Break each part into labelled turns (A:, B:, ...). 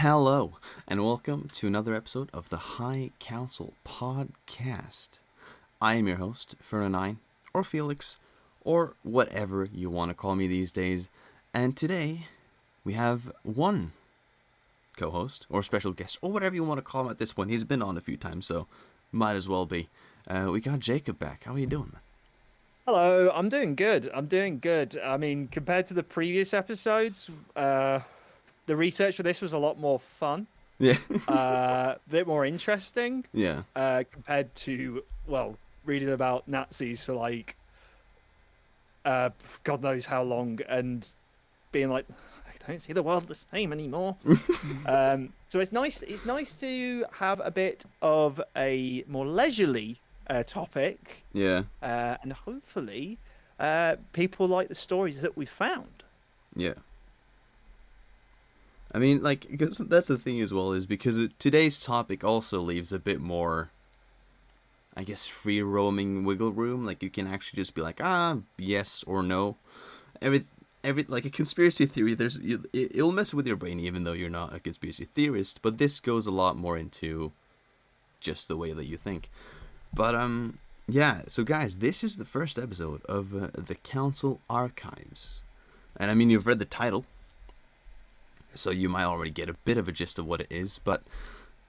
A: Hello, and welcome to another episode of the High Council Podcast. I am your host, Fernand, or Felix, or whatever you want to call me these days, and today we have one co-host, or special guest, or whatever you want to call him at this point. He's been on a few times, so might as well be. We got Jacob back. How are you doing, man?
B: Hello, I'm doing good. I'm doing good. I mean, compared to the previous episodes, the research for this was a lot more fun,
A: Yeah.
B: a bit more interesting,
A: Yeah.
B: compared to, well, reading about Nazis for like, God knows how long and being like, I don't see the world the same anymore. So it's nice. It's nice to have a bit of a more leisurely topic,
A: Yeah.
B: and hopefully, people like the stories that we found.
A: Yeah. I mean, like, 'cause that's the thing as well, is because today's topic also leaves a bit more, I guess, free roaming wiggle room. Like, you can actually just be like, yes or no. Every, like a conspiracy theory, it'll mess with your brain even though you're not a conspiracy theorist. But this goes a lot more into just the way that you think. But yeah. So guys, this is the first episode of the Council Archives, and I mean, you've read the title, so you might already get a bit of a gist of what it is. But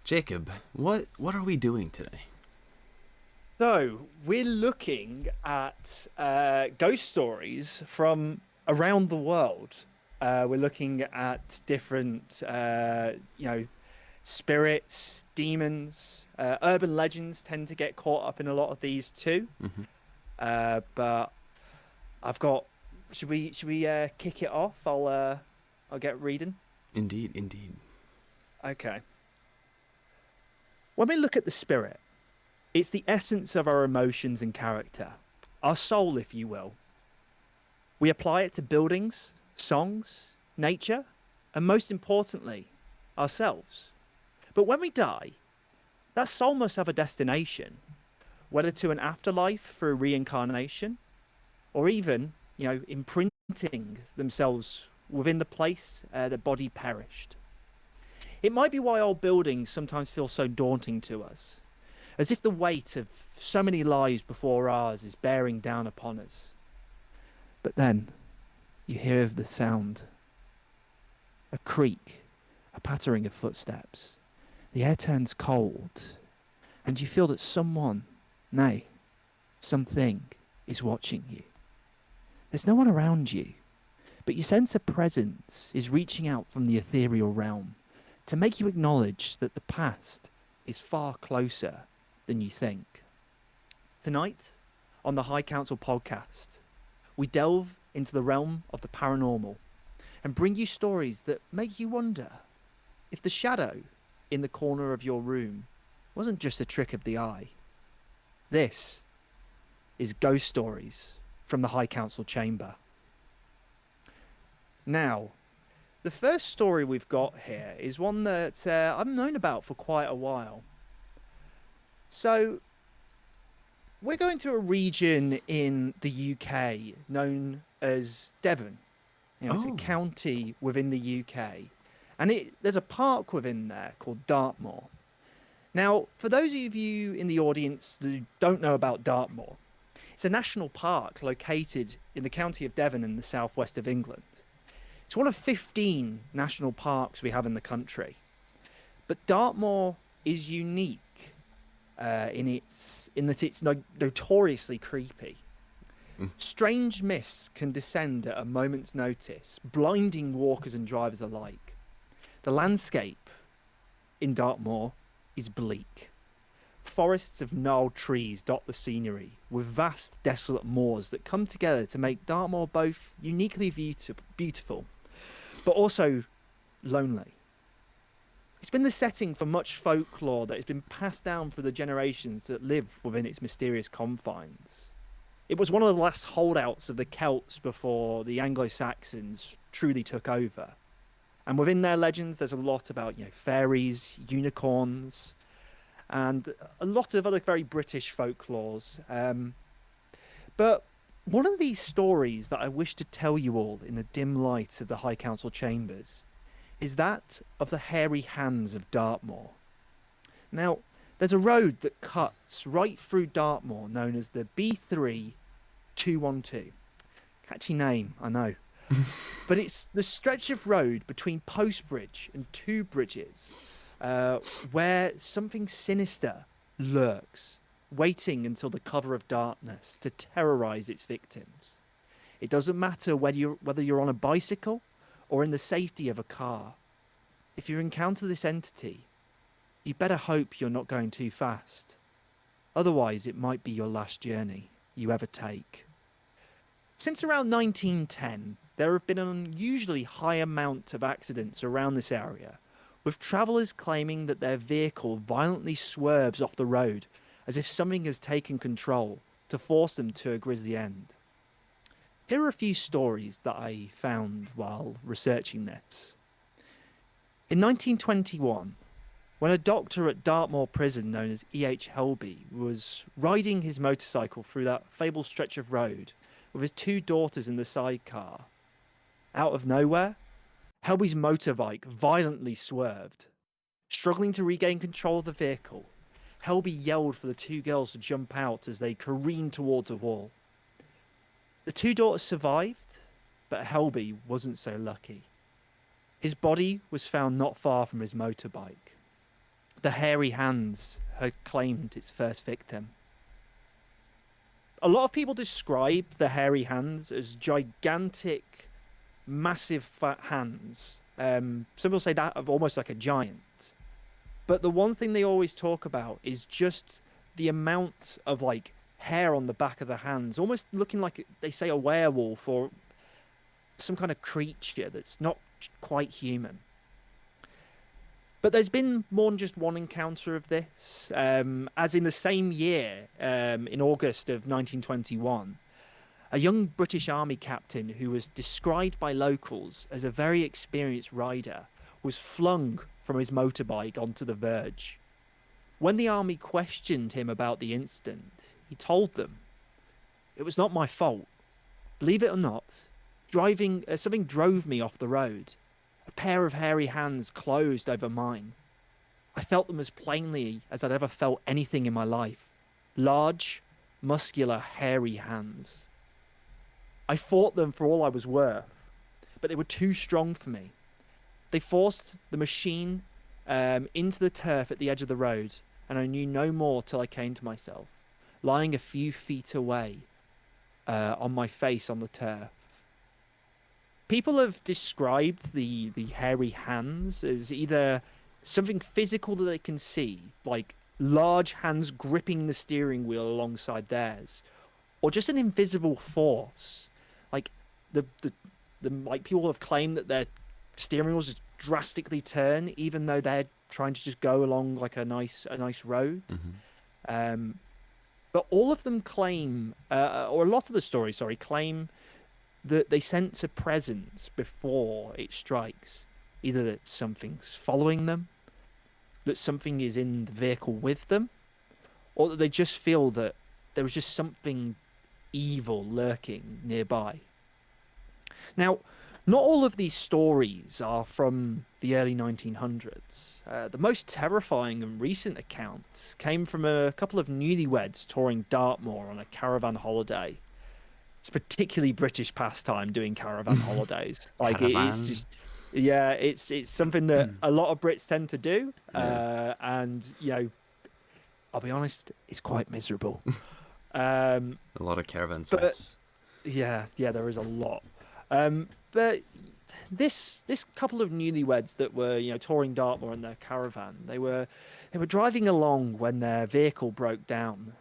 A: Jacob, what are we doing today?
B: So we're looking at ghost stories from around the world. We're looking at different, spirits, demons. Urban legends tend to get caught up in a lot of these too.
A: Hmm.
B: But I've got. Should we kick it off? I'll get reading.
A: Indeed, indeed.
B: Okay. When we look at the spirit, it's the essence of our emotions and character, our soul, if you will. We apply it to buildings, songs, nature, and most importantly, ourselves. But when we die, that soul must have a destination, whether to an afterlife through reincarnation, or even, imprinting themselves within the place the body perished. It might be why old buildings sometimes feel so daunting to us, as if the weight of so many lives before ours is bearing down upon us. But then you hear the sound, a creak, a pattering of footsteps. The air turns cold, and you feel that someone, nay, something, is watching you. There's no one around you, but you sense a presence is reaching out from the ethereal realm to make you acknowledge that the past is far closer than you think. Tonight, on the High Council podcast, we delve into the realm of the paranormal and bring you stories that make you wonder if the shadow in the corner of your room wasn't just a trick of the eye. This is Ghost Stories from the High Council Chamber. Now, the first story we've got here is one that I've known about for quite a while. So, we're going to a region in the UK known as Devon. It's a
A: Oh.
B: county within the UK, and there's a park within there called Dartmoor. Now, for those of you in the audience who don't know about Dartmoor, it's a national park located in the county of Devon in the southwest of England. It's one of 15 national parks we have in the country. But Dartmoor is unique in that it's notoriously creepy.
A: Mm.
B: Strange mists can descend at a moment's notice, blinding walkers and drivers alike. The landscape in Dartmoor is bleak. Forests of gnarled trees dot the scenery, with vast, desolate moors that come together to make Dartmoor both uniquely beautiful, but also lonely. It's been the setting for much folklore that has been passed down through the generations that live within its mysterious confines. It was one of the last holdouts of the Celts before the Anglo-Saxons truly took over. And within their legends, there's a lot about, fairies, unicorns, and a lot of other very British folklores. But one of these stories that I wish to tell you all in the dim light of the High Council chambers is that of the hairy hands of Dartmoor. Now, there's a road that cuts right through Dartmoor known as the B3212. Catchy name, I know. But it's the stretch of road between Post Bridge and Two Bridges where something sinister lurks, waiting until the cover of darkness to terrorize its victims. It doesn't matter whether you're on a bicycle or in the safety of a car. If you encounter this entity, you better hope you're not going too fast. Otherwise, it might be your last journey you ever take. Since around 1910, there have been an unusually high amount of accidents around this area, with travellers claiming that their vehicle violently swerves off the road as if something has taken control to force them to a grisly end. Here are a few stories that I found while researching this. In 1921, when a doctor at Dartmoor prison known as E.H. Helby was riding his motorcycle through that fabled stretch of road with his two daughters in the sidecar, out of nowhere, Helby's motorbike violently swerved. Struggling to regain control of the vehicle, Helby yelled for the two girls to jump out as they careened towards a wall. The two daughters survived, but Helby wasn't so lucky. His body was found not far from his motorbike. The hairy hands had claimed its first victim. A lot of people describe the hairy hands as gigantic, massive fat hands. Some people say that of almost like a giant. But the one thing they always talk about is just the amount of like hair on the back of the hands, almost looking like they say a werewolf or some kind of creature that's not quite human. But there's been more than just one encounter of this. As in the same year, in August of 1921, a young British Army captain who was described by locals as a very experienced rider was flung from his motorbike onto the verge. When the army questioned him about the incident, he told them, "It was not my fault. Believe it or not, something drove me off the road. A pair of hairy hands closed over mine. I felt them as plainly as I'd ever felt anything in my life. Large, muscular, hairy hands. I fought them for all I was worth, but they were too strong for me. They forced the machine into the turf at the edge of the road, and I knew no more till I came to myself, lying a few feet away on my face on the turf." People have described the hairy hands as either something physical that they can see, like large hands gripping the steering wheel alongside theirs, or just an invisible force. Like the like people have claimed that their steering wheels just drastically turn, even though they're trying to just go along like a nice road.
A: Hmm.
B: Um, but all of them claim, or a lot of the stories, sorry, claim that they sense a presence before it strikes. Either that something's following them, that something is in the vehicle with them, or that they just feel that there was just something evil lurking nearby. Now, not all of these stories are from the early 1900s. The most terrifying and recent account came from a couple of newlyweds touring Dartmoor on a caravan holiday. It's particularly British pastime doing caravan holidays. Like it's
A: Caravan.
B: just, yeah, it's something that a lot of Brits tend to do,
A: Yeah.
B: and I'll be honest, it's quite miserable. Um,
A: A lot of caravan
B: but
A: sex.
B: yeah, there is a lot. But this couple of newlyweds that were touring Dartmoor in their caravan, they were driving along when their vehicle broke down.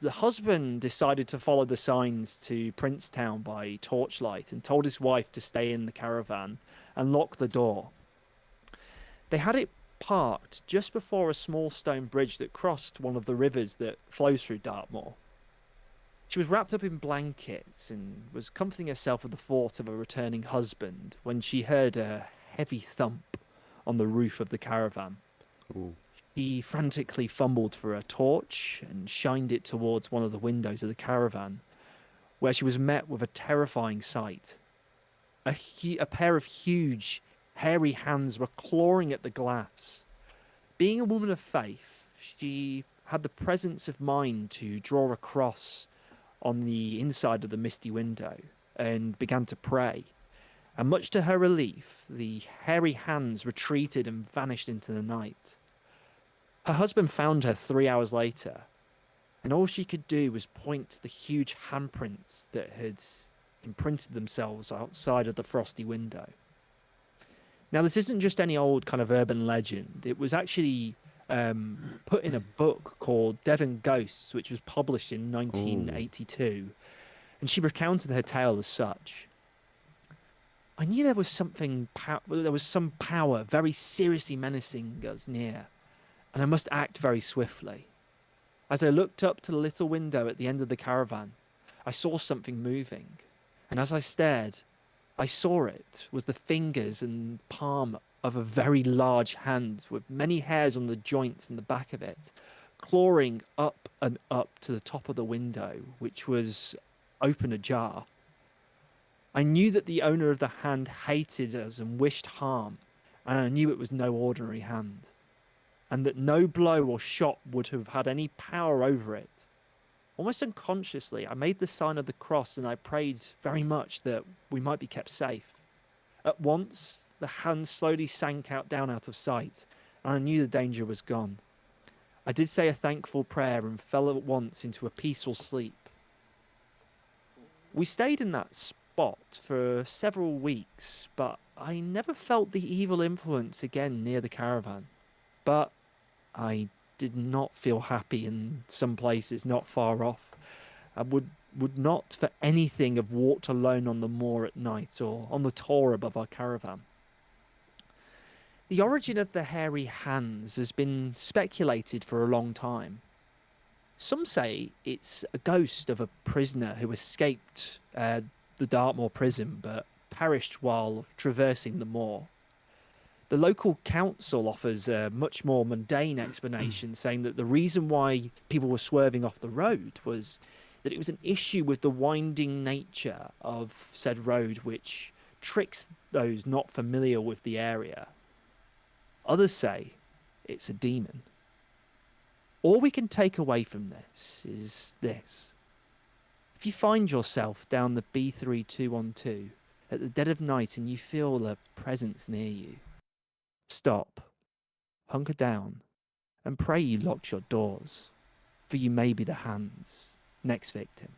B: The husband decided to follow the signs to Princetown by torchlight and told his wife to stay in the caravan and lock the door. They had it parked just before a small stone bridge that crossed one of the rivers that flows through Dartmoor. She was wrapped up in blankets and was comforting herself with the thought of a returning husband when she heard a heavy thump on the roof of the caravan.
A: Ooh.
B: She frantically fumbled for a torch and shined it towards one of the windows of the caravan, where she was met with a terrifying sight. A pair of huge, Hairy hands were clawing at the glass. Being a woman of faith, she had the presence of mind to draw a cross on the inside of the misty window and began to pray. And much to her relief, the hairy hands retreated and vanished into the night. Her husband found her 3 hours later, and all she could do was point to the huge handprints that had imprinted themselves outside of the frosty window. Now, this isn't just any old kind of urban legend. It was actually put in a book called Devon Ghosts, which was published in
A: Oh.
B: 1982, and she recounted her tale as such. I knew there was some power very seriously menacing us near, and I must act very swiftly. As I looked up to the little window at the end of the caravan, I saw something moving, and as I stared, I saw it was the fingers and palm of a very large hand with many hairs on the joints and the back of it, clawing up and up to the top of the window, which was open ajar. I knew that the owner of the hand hated us and wished harm, and I knew it was no ordinary hand, and that no blow or shot would have had any power over it. Almost unconsciously, I made the sign of the cross and I prayed very much that we might be kept safe. At once, the hand slowly sank down out of sight, and I knew the danger was gone. I did say a thankful prayer and fell at once into a peaceful sleep. We stayed in that spot for several weeks, but I never felt the evil influence again near the caravan. But I did not feel happy in some places not far off. I would not for anything have walked alone on the moor at night or on the tor above our caravan. The origin of the hairy hands has been speculated for a long time. Some say it's a ghost of a prisoner who escaped the Dartmoor prison but perished while traversing the moor. The local council offers a much more mundane explanation, saying that the reason why people were swerving off the road was that it was an issue with the winding nature of said road, which tricks those not familiar with the area. Others say it's a demon. All we can take away from this is this. If you find yourself down the B3212 at the dead of night and you feel a presence near you, stop, hunker down, and pray you locked your doors, for you may be the hand's next victim.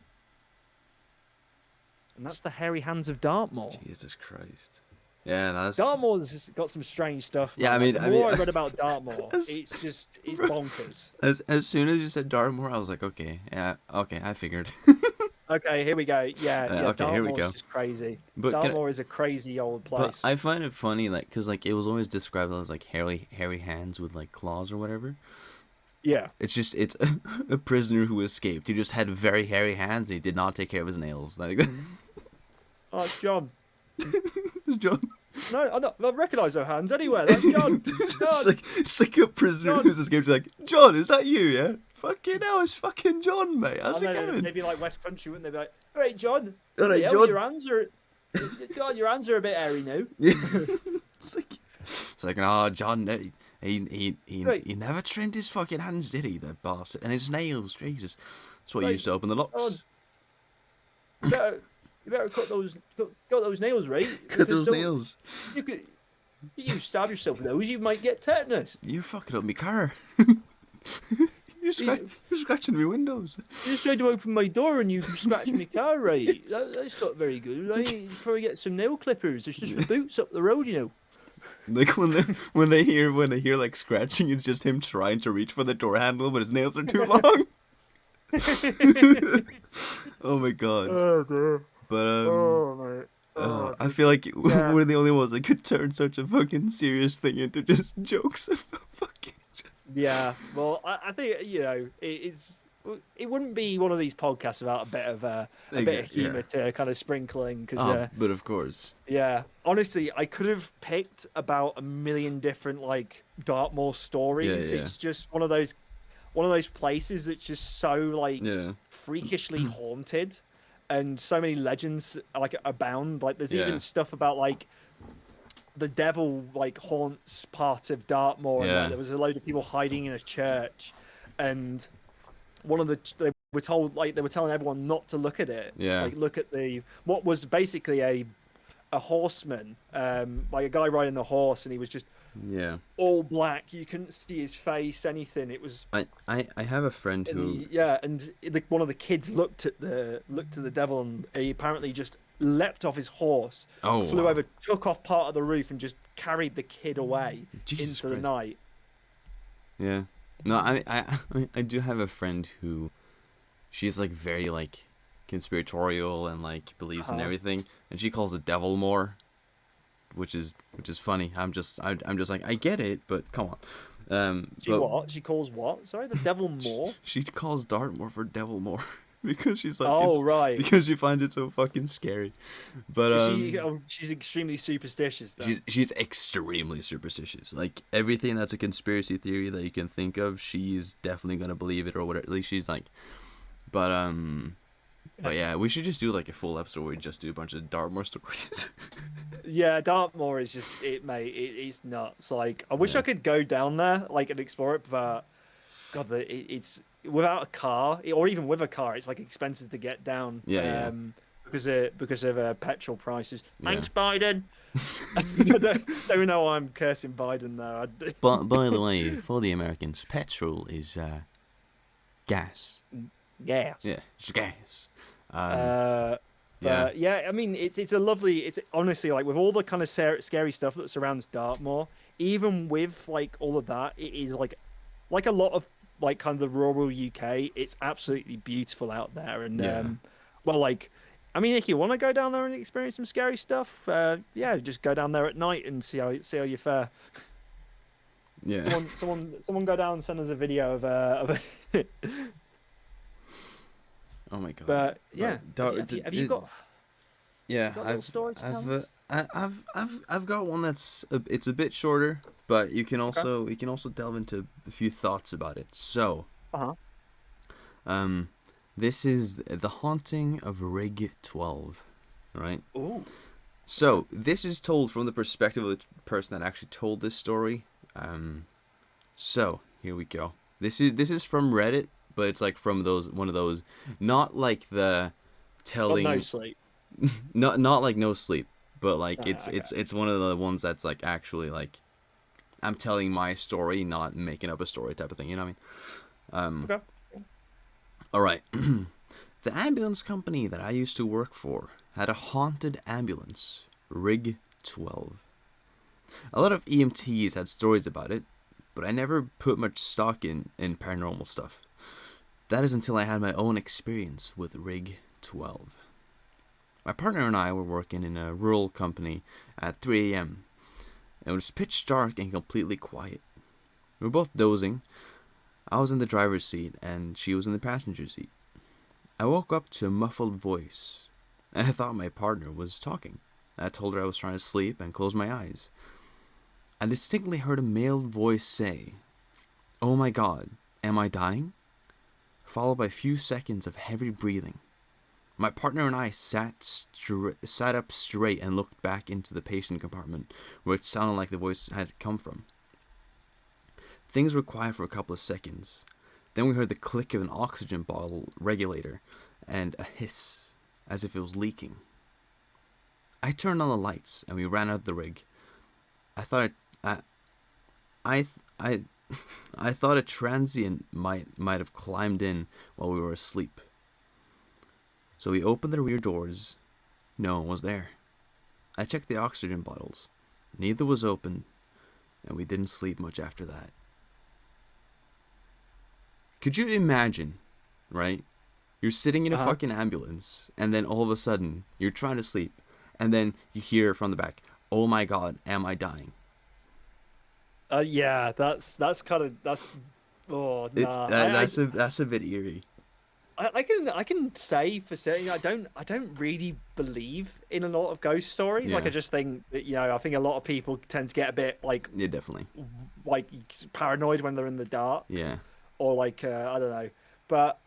B: And that's the hairy hands of Dartmoor.
A: Jesus Christ. Yeah, that's...
B: Dartmoor's got some strange stuff, man.
A: Yeah, I mean,
B: the more I read about Dartmoor,
A: as-
B: it's bonkers.
A: As soon as you said Dartmoor, I was like, okay, yeah, okay, I figured.
B: Okay, here we go. Yeah,
A: okay, here we
B: Dartmoor's
A: go.
B: just crazy.
A: But
B: Dartmoor is a crazy old place.
A: But I find it funny, like, cause like it was always described as like hairy hands with like claws or whatever.
B: Yeah.
A: It's a prisoner who escaped. He just had very hairy hands and he did not take care of his nails. Like,
B: Oh, it's John.
A: it's John.
B: No, I recognise their hands anywhere. That's John.
A: It's like a prisoner
B: John.
A: who's escaped. Like, John, is that you? Yeah. Fucking hell, it's fucking John, mate. How's it going?
B: They'd be like West Country, wouldn't they? Be like, all right, John.
A: All right,
B: Yeah,
A: John.
B: Your hands are a bit hairy now.
A: it's like, oh, John, he
B: Right.
A: he never trimmed his fucking hands, did he, the bastard? And his nails, Jesus. That's what
B: Right.
A: used to open the locks.
B: You better cut those nails, right?
A: Cut those
B: Because
A: nails.
B: you stab yourself with those, you might get tetanus.
A: You're fucking up my car. you're scratching my windows.
B: You just tried to open my door and you scratched my car, right? That's not very good, right? You probably get some nail clippers. There's just boots up the road, you know.
A: Like when they hear like scratching, it's just him trying to reach for the door handle, but his nails are too long. Oh my god.
B: Oh, dear.
A: But I feel like we're the only ones that could turn such a fucking serious thing into just jokes about fucking.
B: Yeah, well, I think it wouldn't be one of these podcasts without a bit of humour to kind of sprinkling because.
A: But of course.
B: Yeah, honestly, I could have picked about a million different like Dartmoor stories.
A: Yeah.
B: It's just one of those places that's just so like freakishly haunted, and so many legends like abound. Like there's even stuff about like the devil like haunts part of Dartmoor, and like
A: Yeah.
B: there was a load of people hiding in a church, and they were told like they were telling everyone not to look at it,
A: Yeah.
B: like look at the what was basically a horseman, like a guy riding the horse, and he was just
A: Yeah.
B: all black. You couldn't see his face, anything. It was
A: I have a friend
B: and
A: who.
B: one of the kids looked at the devil, and he apparently just leapt off his horse,
A: Oh
B: flew
A: wow.
B: over, took off part of the roof, and just carried the kid away
A: Jesus
B: into the
A: Christ.
B: night.
A: Yeah. No, I do have a friend who she's like very like conspiratorial and like believes in
B: Huh?
A: everything, and she calls it devil more, which is funny. I'm just like I get it, but come on.
B: She
A: But
B: what? She calls what? Sorry, the devil more?
A: she calls Dartmoor for devil more because she's like
B: Oh
A: it's
B: right.
A: because she finds it so fucking scary. But
B: Is she? Oh, she's extremely superstitious then.
A: she's extremely superstitious. Like everything that's a conspiracy theory that you can think of, she's definitely gonna believe it or whatever. At least she's like, but but yeah, we should just do like a full episode where we just do a bunch of Dartmoor stories.
B: Yeah, Dartmoor is just it, mate. It's nuts. Like I wish
A: Yeah,
B: I could go down there, like and explore it, but God, it's without a car or even with a car, it's like expensive to get down.
A: yeah, yeah,
B: Because of petrol prices.
A: yeah.
B: Thanks, Biden. Don't know why I'm cursing Biden though.
A: But by the way, for the Americans, petrol is gas.
B: Yeah.
A: Yeah, it's gas. Um,
B: Uh,
A: yeah,
B: but yeah, I mean, it's a lovely. It's honestly like with all the kind of scary stuff that surrounds Dartmoor, even with like all of that, it is like a lot of like kind of the rural UK. It's absolutely beautiful out there, and
A: yeah,
B: well, like. I mean, if you want to go down there and experience some scary stuff, yeah, just go down there at night and see how you fare.
A: yeah.
B: Someone, go down and send us a video of a.
A: Oh my god.
B: But yeah,
A: But
B: have you
A: yeah,
B: got little stories to tell us?
A: I've got one that's it's a bit shorter, but
B: Okay.
A: you can also delve into a few thoughts about it. So,
B: Uh-huh.
A: um, this is the haunting of Rig 12, right?
B: Ooh. Okay.
A: So this is told from the perspective of the person that actually told this story. So here we go. This is from Reddit, but it's like from those one of those, not like the
B: Got no
A: telling,
B: sleep.
A: not like no sleep, but like
B: Okay.
A: it's one of the ones that's like actually like I'm telling my story, not making up a story type of thing. You know what I mean?
B: Okay.
A: All right. The ambulance company that I used to work for had a haunted ambulance, Rig 12. A lot of EMTs had stories about it, but I never put much stock in paranormal stuff. That is until I had my own experience with Rig 12. My partner and I were working in a rural company at 3 a.m. It was pitch dark and completely quiet. We were both dozing. I was in the driver's seat and she was in the passenger seat. I woke up to a muffled voice, and I thought my partner was talking. I told her I was trying to sleep and closed my eyes. I distinctly heard a male voice say, "Oh my god, am I dying?" Followed by a few seconds of heavy breathing. My partner and I sat up straight and looked back into the patient compartment where it sounded like the voice had come from. Things were quiet for a couple of seconds. Then we heard the click of an oxygen bottle regulator and a hiss as if it was leaking. I turned on the lights and we ran out the rig. I thought I I I I thought a transient might have climbed in while we were asleep. So we opened the rear doors. No one was there. I checked the oxygen bottles. Neither was open, and we didn't sleep much after that. Could you imagine, right? You're sitting in a
B: Uh-huh.
A: fucking ambulance, and then all of a sudden, you're trying to sleep, and then you hear from the back, "Oh my god, am I dying?"
B: Yeah, that's kind of that's. Oh
A: It's
B: nah,
A: that's a bit eerie.
B: I can say for certain I don't really believe in a lot of ghost stories. Like I
A: Yeah,
B: just think that I think a lot of people tend to get a bit
A: yeah, definitely.
B: like paranoid when they're in the dark,
A: Yeah,
B: or like I don't know, but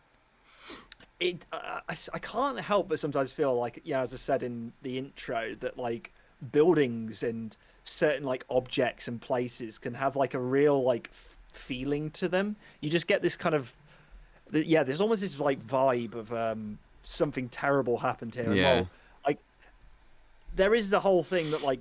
B: I can't help but sometimes feel like, yeah, as I said in the intro, that like buildings and certain like objects and places can have like a real like feeling to them. You just get this kind of yeah, there's almost this like vibe of something terrible happened here. And
A: Yeah.
B: well, like there is the whole thing that like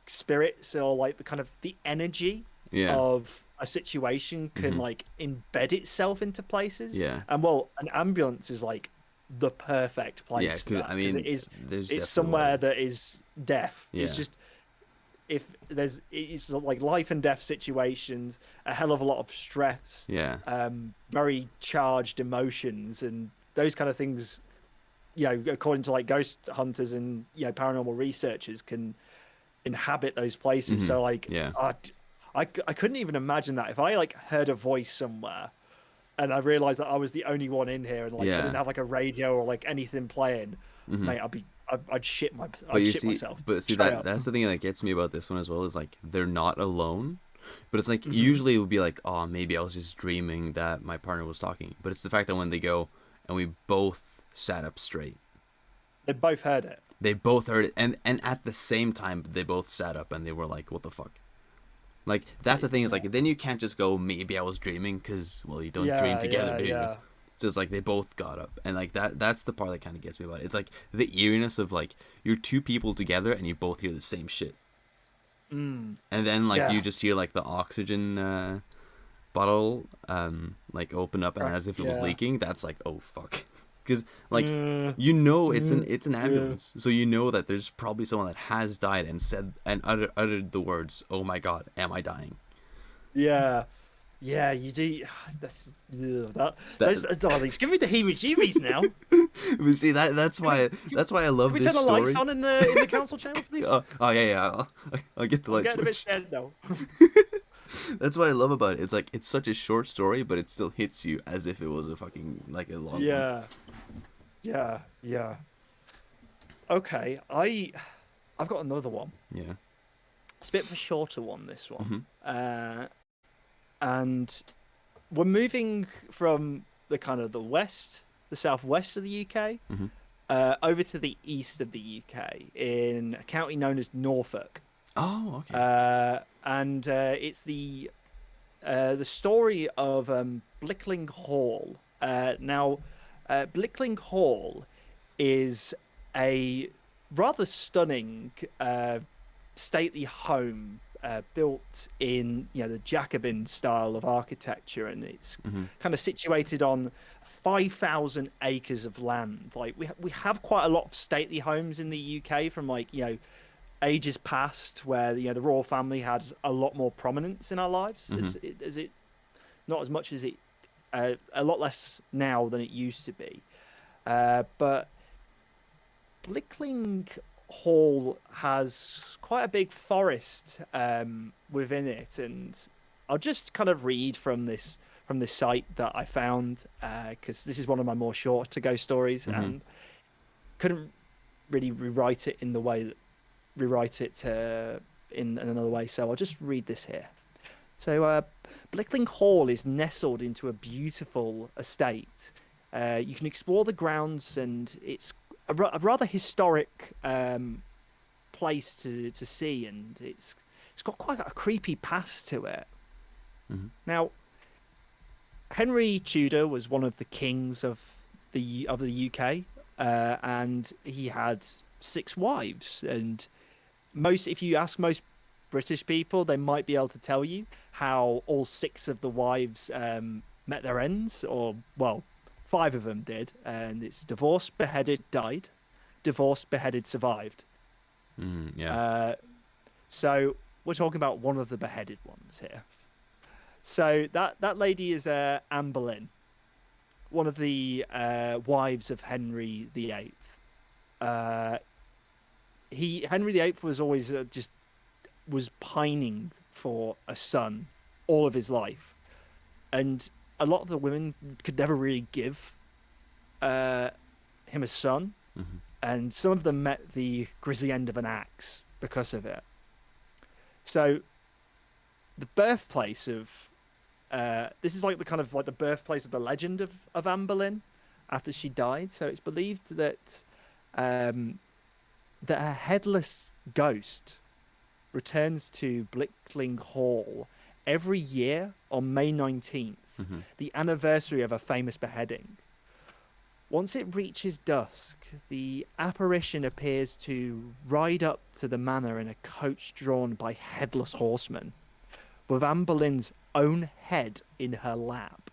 B: spirits or like the kind of the energy
A: Yeah.
B: of a situation can
A: Mm-hmm.
B: like embed itself into places.
A: Yeah.
B: And well, an ambulance is like the perfect
A: Yeah.
B: place for
A: Because
B: that
A: I
B: because
A: mean, there's
B: it's
A: definitely a lot of
B: somewhere that is death. It's
A: yeah.
B: just if there's it's like life and death situations, a hell of a lot of stress,
A: Yeah.
B: very charged emotions and those kind of things, you know, according to like ghost hunters and you know paranormal researchers can inhabit those places.
A: Mm-hmm.
B: So like
A: Yeah.
B: I couldn't even imagine that if I like heard a voice somewhere and I realized that I was the only one in here and like I didn't
A: Yeah.
B: have like a radio or like anything playing,
A: Mm-hmm.
B: mate, I'd
A: But
B: I'd
A: you
B: shit
A: see,
B: myself
A: but see
B: straight
A: that
B: up.
A: that's the thing that gets me about this one as well is like they're not alone. But it's like
B: Hmm.
A: usually it would be like, oh, maybe I was just dreaming that my partner was talking. But it's the fact that when they go and we both sat up straight,
B: They both heard it.
A: they both heard it, and at the same time they both sat up and they were like, what the fuck? Like
B: That
A: that's the
B: is
A: thing is like
B: nuts.
A: then you can't just go maybe I was dreaming because well you don't dream
B: Yeah,
A: together,
B: yeah,
A: do you?
B: yeah.
A: So it's like they both got up and like that's the part that kind of gets me about it. It's like the eeriness of like you're two people together and you both hear the same shit.
B: Mm,
A: And then like you
B: yeah.
A: just hear like the oxygen bottle like open up and as if it was
B: Yeah.
A: leaking. That's like oh fuck. Because like
B: Mm,
A: you know
B: mm,
A: it's an
B: yeah.
A: ambulance, so you know that there's probably someone that has died and said and uttered the words, "Oh my God, am I dying?"
B: Yeah. Yeah, you do. That's that.
A: That
B: Those oh, it's giving me the heebie-jeebies now.
A: but see
B: Can we
A: that's why I
B: can
A: love
B: we
A: this
B: turn the lights
A: story.
B: on in the council chamber, please?
A: Oh yeah yeah I'll get the
B: I'm
A: light
B: getting a bit
A: switch.
B: scared now.
A: That's what I love about it. It's like it's such a short story, but it still hits you as if it was a fucking like a long one.
B: Yeah, yeah, yeah. Okay, I've got another one.
A: Yeah.
B: It's a bit of a shorter one, this one.
A: Hmm.
B: And we're moving from the kind of the west, the southwest of the UK,
A: Hmm.
B: over to the east of the UK in a county known as Norfolk.
A: Oh okay.
B: And it's the story of Blickling Hall. Blickling Hall is a rather stunning, stately home built in you know the Jacobin style of architecture, and it's
A: Hmm.
B: kind of situated on 5,000 acres of land. Like we have quite a lot of stately homes in the UK from like you know ages past where you know the royal family had a lot more prominence in our lives
A: Hmm.
B: as it not as much as it a lot less now than it used to be. But Blickling Hall has quite a big forest within it, and I'll just kind of read from this site that I found because this is one of my more short to go stories,
A: Hmm.
B: and couldn't really rewrite it in another way. So I'll just read this here. So, Blickling Hall is nestled into a beautiful estate. You can explore the grounds, and it's a rather historic place to see, and it's got quite a creepy past to it.
A: Hmm.
B: Now, Henry Tudor was one of the kings of the UK, and he had six wives, and most if you ask most British people, they might be able to tell you how all six of the wives met their ends, or well, five of them did, and it's divorced, beheaded, died, divorced, beheaded, survived.
A: Mm, yeah.
B: Uh, so we're talking about one of the beheaded ones here. So that lady is Anne Boleyn, one of the wives of Henry VIII. Uh, he Henry VIII was always just was pining for a son all of his life, and a lot of the women could never really give uh, him a son,
A: Hmm.
B: and some of them met the grisly end of an axe because of it. So the birthplace of this is like the kind of like the birthplace of the legend of Anne Boleyn after she died. So it's believed um, that her headless ghost returns to Blickling Hall every year on May 19th,
A: Mm-hmm.
B: the anniversary of a famous beheading. Once it reaches dusk, the apparition appears to ride up to the manor in a coach drawn by headless horsemen, with Anne Boleyn's own head in her lap.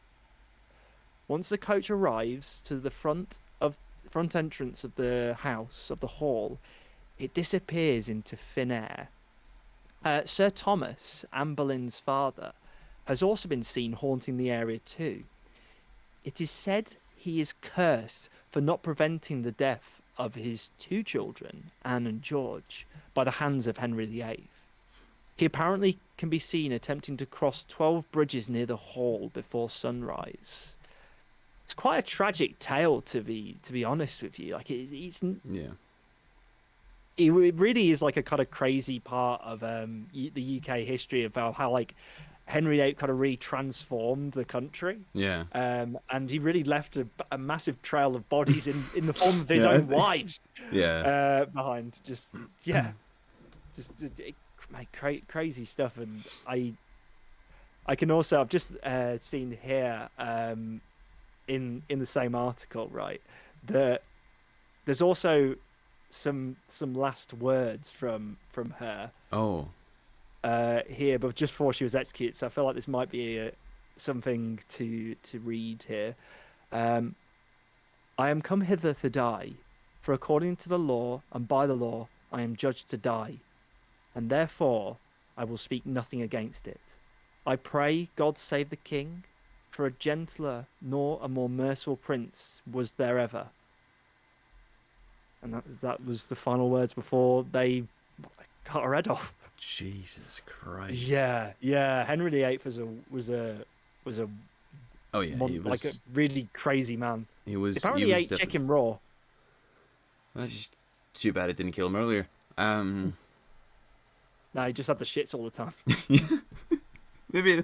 B: Once the coach arrives to the front entrance of the house of the hall, it disappears into thin air. Sir Thomas, Anne Boleyn's father, has also been seen haunting the area too. It is said he is cursed for not preventing the death of his two children, Anne and George, by the hands of Henry VIII. He apparently can be seen attempting to cross 12 bridges near the hall before sunrise. It's quite a tragic tale, to be honest with you. Like
A: Yeah.
B: it really is like a kind of crazy part of the UK history about how like Henry VIII kind of really transformed the country.
A: Yeah.
B: And he really left a massive trail of bodies in the form of his
A: Yeah.
B: own wives
A: Yeah.
B: behind. Just yeah, just mate, crazy stuff. And I can also I've just seen here in the same article, right, that there's also some last words from her
A: Oh.
B: here, but just before she was executed. So I feel like this might be something to read here. Um, I am come hither to die, for according to the law and by the law I am judged to die, and therefore I will speak nothing against it. I pray God save the king, for a gentler nor a more merciful prince was there ever. And that was the final words before they cut her head off.
A: Jesus Christ.
B: Yeah, yeah. Henry VIII was a
A: Oh yeah, he
B: like a
A: was.
B: really crazy man.
A: He was. He
B: Apparently
A: was
B: ate
A: definitely.
B: chicken raw.
A: That's just too bad it didn't kill him earlier.
B: No, he just had the shits all the time.
A: Maybe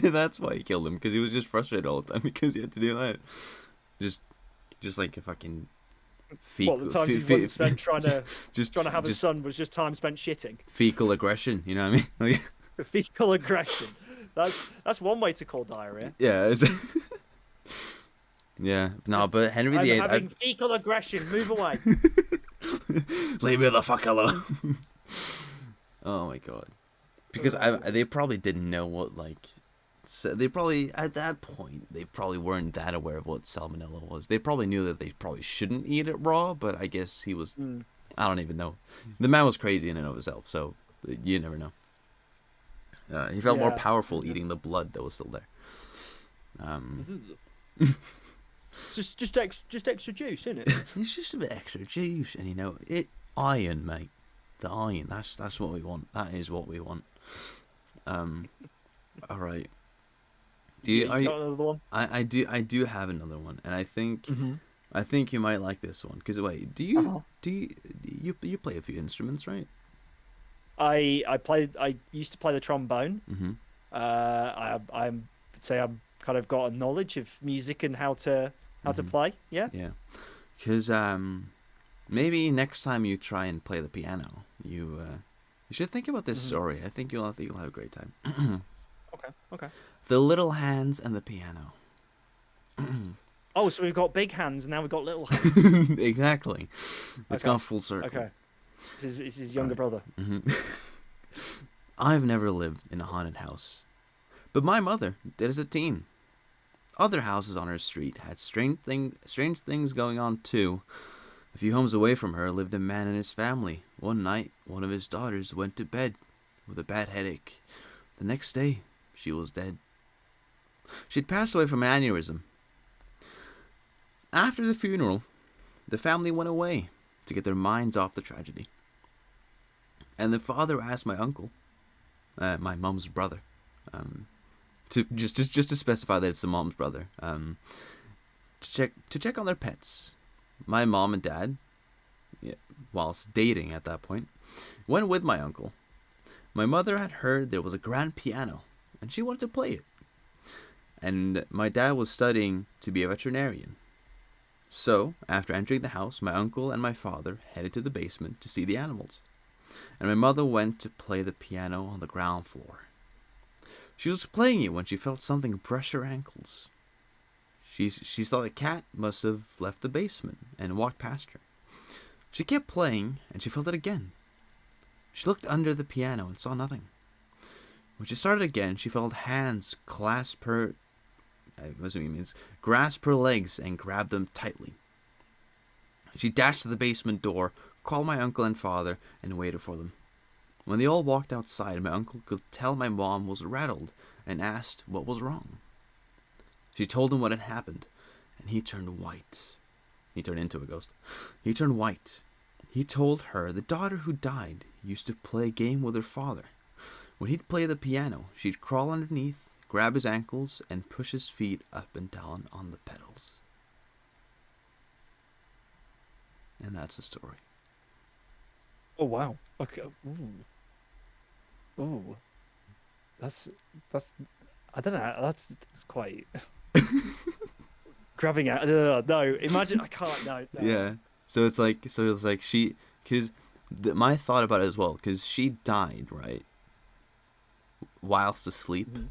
A: that's why he killed him, because he was just frustrated all the time because he had to do that. Just like a fucking
B: What the times he once spent trying to have a son was just time spent shitting.
A: fecal aggression. You know what I mean? Like,
B: Fecal aggression. That's one way to call diarrhea.
A: yeah. Yeah. No, but Henry
B: I'm
A: VIII.
B: having fecal aggression. Move away.
A: Leave me the fuck alone. Oh my god. Because they probably didn't know what, like, so they probably, at that point, they probably weren't that aware of what salmonella was. They probably knew that they probably shouldn't eat it raw, but I guess he was, I don't even know. The man was crazy in and of himself, so you never know. He felt more powerful eating the blood that was still there.
B: just extra juice, isn't it?
A: It's just a bit extra juice, and iron, mate. The iron, that's what we want. That is what we want. All right.
B: You got another one?
A: I do have another one, and I think you might like this one. Because wait, do you play a few instruments, right?
B: I used to play the trombone.
A: Mm-hmm.
B: I'm say I've kind of got a knowledge of music and how to play. Yeah.
A: Yeah. Because maybe next time you try and play the piano, you should think about this story. I think you'll have a great time.
B: Okay.
A: The Little Hands and the Piano.
B: Oh, so we've got big hands and now we've got little hands.
A: Exactly. It's gone full circle.
B: Okay. This is his younger brother.
A: I've never lived in a haunted house, but my mother did as a teen. Other houses on her street had strange things going on too. A few homes away from her lived a man and his family. One night, one of his daughters went to bed with a bad headache. The next day, she was dead. She'd passed away from an aneurysm. After the funeral, the family went away to get their minds off the tragedy. And the father asked my uncle, my mom's brother, to just to specify that it's the mom's brother, to check on their pets. My mom and dad, whilst dating at that point, went with my uncle. My mother had heard there was a grand piano, and she wanted to play it. And my dad was studying to be a veterinarian. So, after entering the house, my uncle and my father headed to the basement to see the animals. and my mother went to play the piano on the ground floor. She was playing it when she felt something brush her ankles. She thought the cat must have left the basement and walked past her. She kept playing, and she felt it again. She looked under the piano and saw nothing. When she started again, she felt hands clasp her, what it means, grasp her legs and grab them tightly. She dashed to the basement door, called my uncle and father, and waited for them. When they all walked outside, my uncle could tell my mom was rattled and asked what was wrong. She told him what had happened, and he turned white. He turned into a ghost. He turned white. He told her the daughter who died used to play a game with her father. When he'd play the piano, she'd crawl underneath, grab his ankles, and push his feet up and down on the pedals. And that's the story.
B: Oh wow. Okay. Ooh. Ooh. That's I don't know. That's quite grabbing out. No, imagine. I can't. No.
A: Yeah. So it's like she, because my thought about it as well, because she died, right, whilst asleep.
B: Mhm.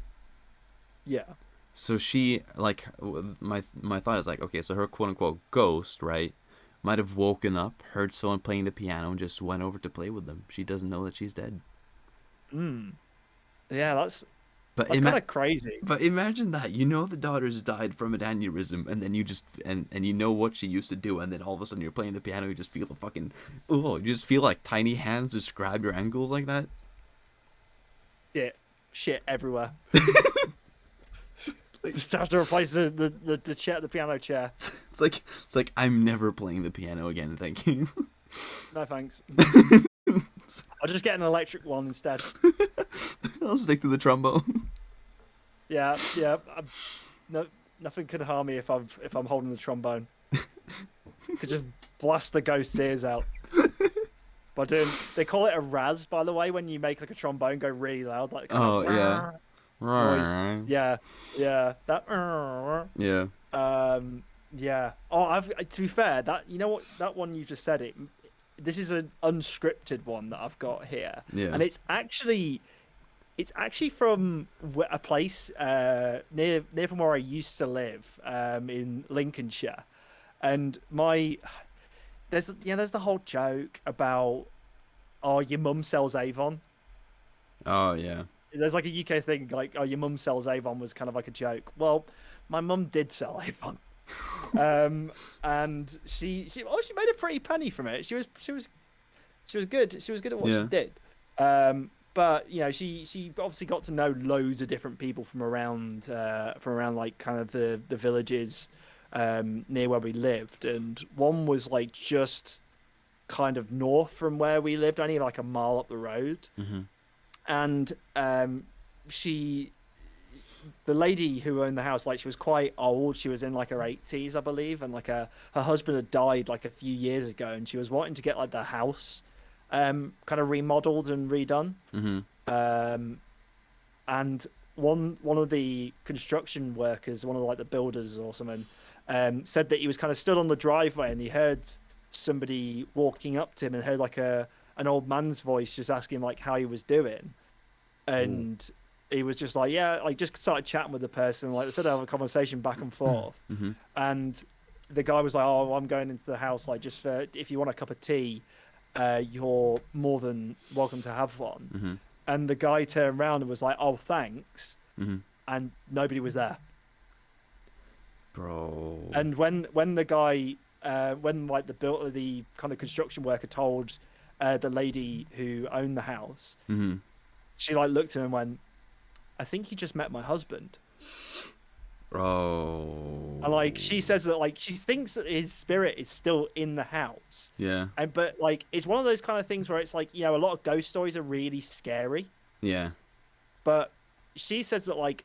B: Yeah.
A: So she, like, my thought is like, okay, so her quote unquote ghost, right, might have woken up, heard someone playing the piano, and just went over to play with them. She doesn't know that she's dead.
B: Mm. Yeah,
A: But
B: that's kind of crazy.
A: But imagine that, you know, the daughter's died from an aneurysm, and then you just and you know what she used to do, and then all of a sudden you're playing the piano, you just feel the fucking, oh, you just feel like tiny hands just grab your ankles like that.
B: Shit everywhere.
A: Like,
B: Just have to replace the chair, the piano chair.
A: it's like I'm never playing the piano again, thank you.
B: No thanks. I'll just get an electric one instead.
A: I'll stick to the trombone.
B: Yeah. No, nothing can harm me if I'm holding the trombone. Could just blast the ghost's ears out. By doing, they call it a raz, by the way, when you make like a trombone go really loud, like kind
A: Oh
B: of
A: yeah.
B: noise. Yeah, that.
A: Yeah.
B: Yeah. Oh, to be fair, that, you know what, that one you just said, it. This is an unscripted one that I've got here,
A: Yeah.
B: and it's actually from a place near from where I used to live, in Lincolnshire, and there's the whole joke about, oh, your mum sells Avon.
A: Oh yeah.
B: There's like a UK thing like, oh, your mum sells Avon was kind of like a joke. Well, my mum did sell Avon. And she made a pretty penny from it. She was good. She was good at what she
A: Yeah.
B: did. But you know, she obviously got to know loads of different people from around like kind of the villages near where we lived, and one was like just kind of north from where we lived, only like a mile up the road.
A: Mhm.
B: And she the lady who owned the house, like, she was quite old. She was in like her 80s, I believe, and like her husband had died like a few years ago, and she was wanting to get like the house kind of remodeled and redone.
A: Mhm.
B: Um, and one of the construction workers, one of like the builders or something, said that he was kind of stood on the driveway and he heard somebody walking up to him and heard like an old man's voice just asking like how he was doing,
A: Ooh.
B: and he was just like, yeah, like, just started chatting with the person, like they started having a conversation back and forth.
A: Mhm.
B: And the guy was like, oh, I'm going into the house, like, just for, if you want a cup of tea, you're more than welcome to have one.
A: Mhm.
B: And the guy turned around and was like, oh, thanks.
A: Mhm.
B: And nobody was there.
A: Bro.
B: And when the guy when like the kind of construction worker told the lady who owned the house,
A: Mhm.
B: she like looked at him and went, I think you just met my husband.
A: Bro.
B: And like, she says that like she thinks that his spirit is still in the house.
A: Yeah.
B: And but like, it's one of those kind of things where it's like, you know, a lot of ghost stories are really scary.
A: Yeah.
B: But she says that like,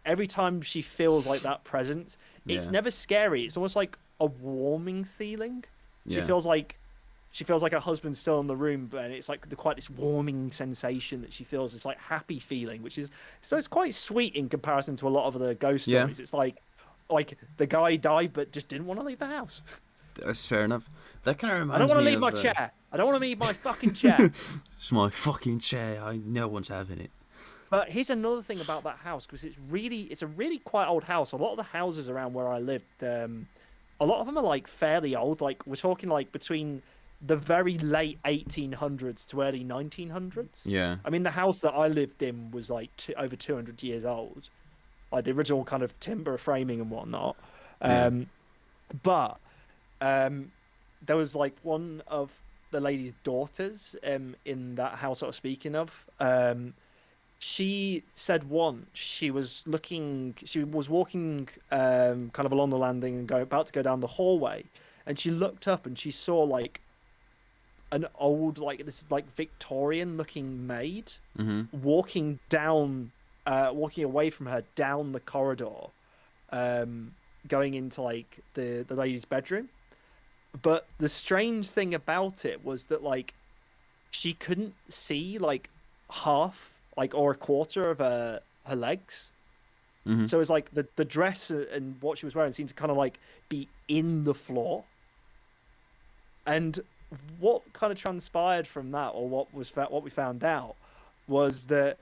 B: every time she feels like that presence, it's
A: Yeah.
B: never scary. It's almost like a warming feeling. She
A: Yeah.
B: feels like her husband's still in the room, but it's like quite this warming sensation that she feels. This like happy feeling, which is, so it's quite sweet in comparison to a lot of the ghost
A: Yeah.
B: stories. It's like the guy died but just didn't want to leave the house.
A: That's fair enough. That kind of
B: I don't
A: reminds
B: want to
A: me
B: leave my
A: of
B: chair. I don't want to leave my fucking chair.
A: it's my fucking chair. No one's having it.
B: But here's another thing about that house, because it's a really quite old house. A lot of the houses around where I lived, a lot of them are like fairly old. Like we're talking like between the very late 1800s to early 1900s.
A: Yeah,
B: I mean, the house that I lived in was like over 200 years old, like the original kind of timber framing and whatnot.
A: yeah.
B: Um, but um, there was like one of the lady's daughters in that house I was speaking of. She said once she was walking kind of along the landing and about to go down the hallway, and she looked up and she saw like an old, like this like Victorian looking maid
A: Mm-hmm.
B: walking down, walking away from her down the corridor, um, going into like the lady's bedroom. But the strange thing about it was that like she couldn't see like half, like or a quarter of her legs.
A: Mm-hmm.
B: So it's like the dress and what she was wearing seemed to kind of like be in the floor. And what kind of transpired from that, or what we found out, was that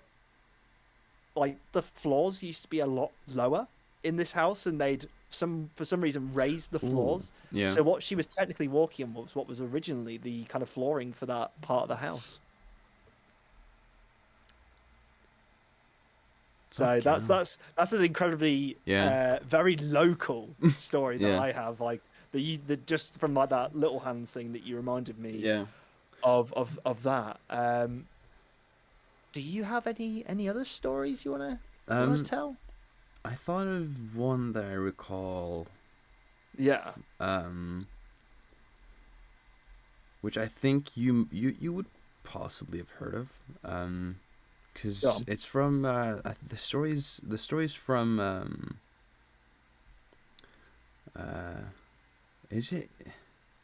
B: like the floors used to be a lot lower in this house, and they'd some for some reason raised the
A: Ooh,
B: floors.
A: yeah.
B: So what she was technically walking on was what was originally the kind of flooring for that part of the house. So
A: Fucking hell.
B: that's an incredibly
A: Yeah,
B: very local story that
A: yeah,
B: I have. Like that just from like that little hands thing that you reminded me
A: yeah.
B: of that. Do you have any other stories you wanna
A: Um,
B: tell?
A: I thought of one that I recall.
B: Yeah.
A: Um, which I think you would possibly have heard of.
B: Go
A: Because
B: on.
A: it's from the stories from uh is it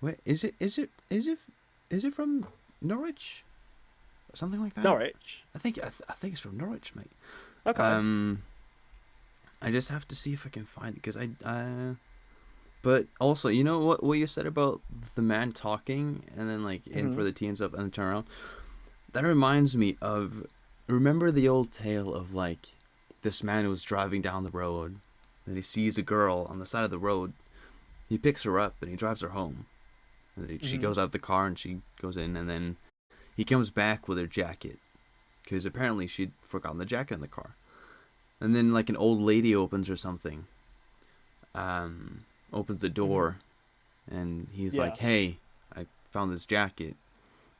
A: wait is it from Norwich or something like that?
B: Norwich.
A: I think it's from Norwich, mate.
B: Okay.
A: Um, I just have to see if I can find it because but also, you know what you said about the man talking and then like in
B: Hmm.
A: for the tea and stuff and then turn around. That reminds me of, remember the old tale of like this man who was driving down the road, and he sees a girl on the side of the road. He picks her up and he drives her home. And then she
B: Hmm.
A: goes out of the car and she goes in, and then he comes back with her jacket because apparently she'd forgotten the jacket in the car. And then like an old lady opens or something, opens the
B: Hmm.
A: door, and he's
B: Yeah.
A: like, "Hey, I found this jacket."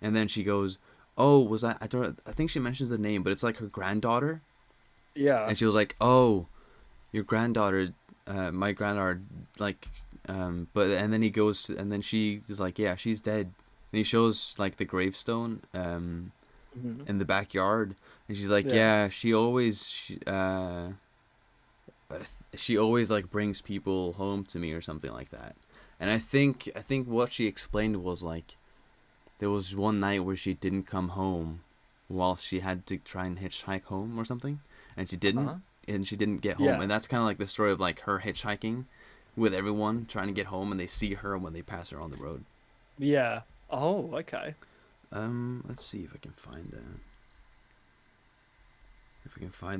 A: And then she goes, "Oh, was I don't I think she mentions the name, but it's like her granddaughter."
B: Yeah.
A: And she was like, "Oh, your granddaughter, my granddaughter, like, but," and then he goes to, and then she is like, "Yeah, she's dead." And he shows like the gravestone,
B: Hmm.
A: in the backyard, and she's like,
B: Yeah.
A: "Yeah, she always like brings people home to me or something like that." And I think what she explained was like there was one night where she didn't come home while she had to try and hitchhike home or something, and
B: Uh-huh.
A: she didn't get home,
B: Yeah.
A: and that's kind of like the story of like her hitchhiking with everyone trying to get home, and they see her when they pass her on the road.
B: Yeah. Oh, okay.
A: Let's see if I can find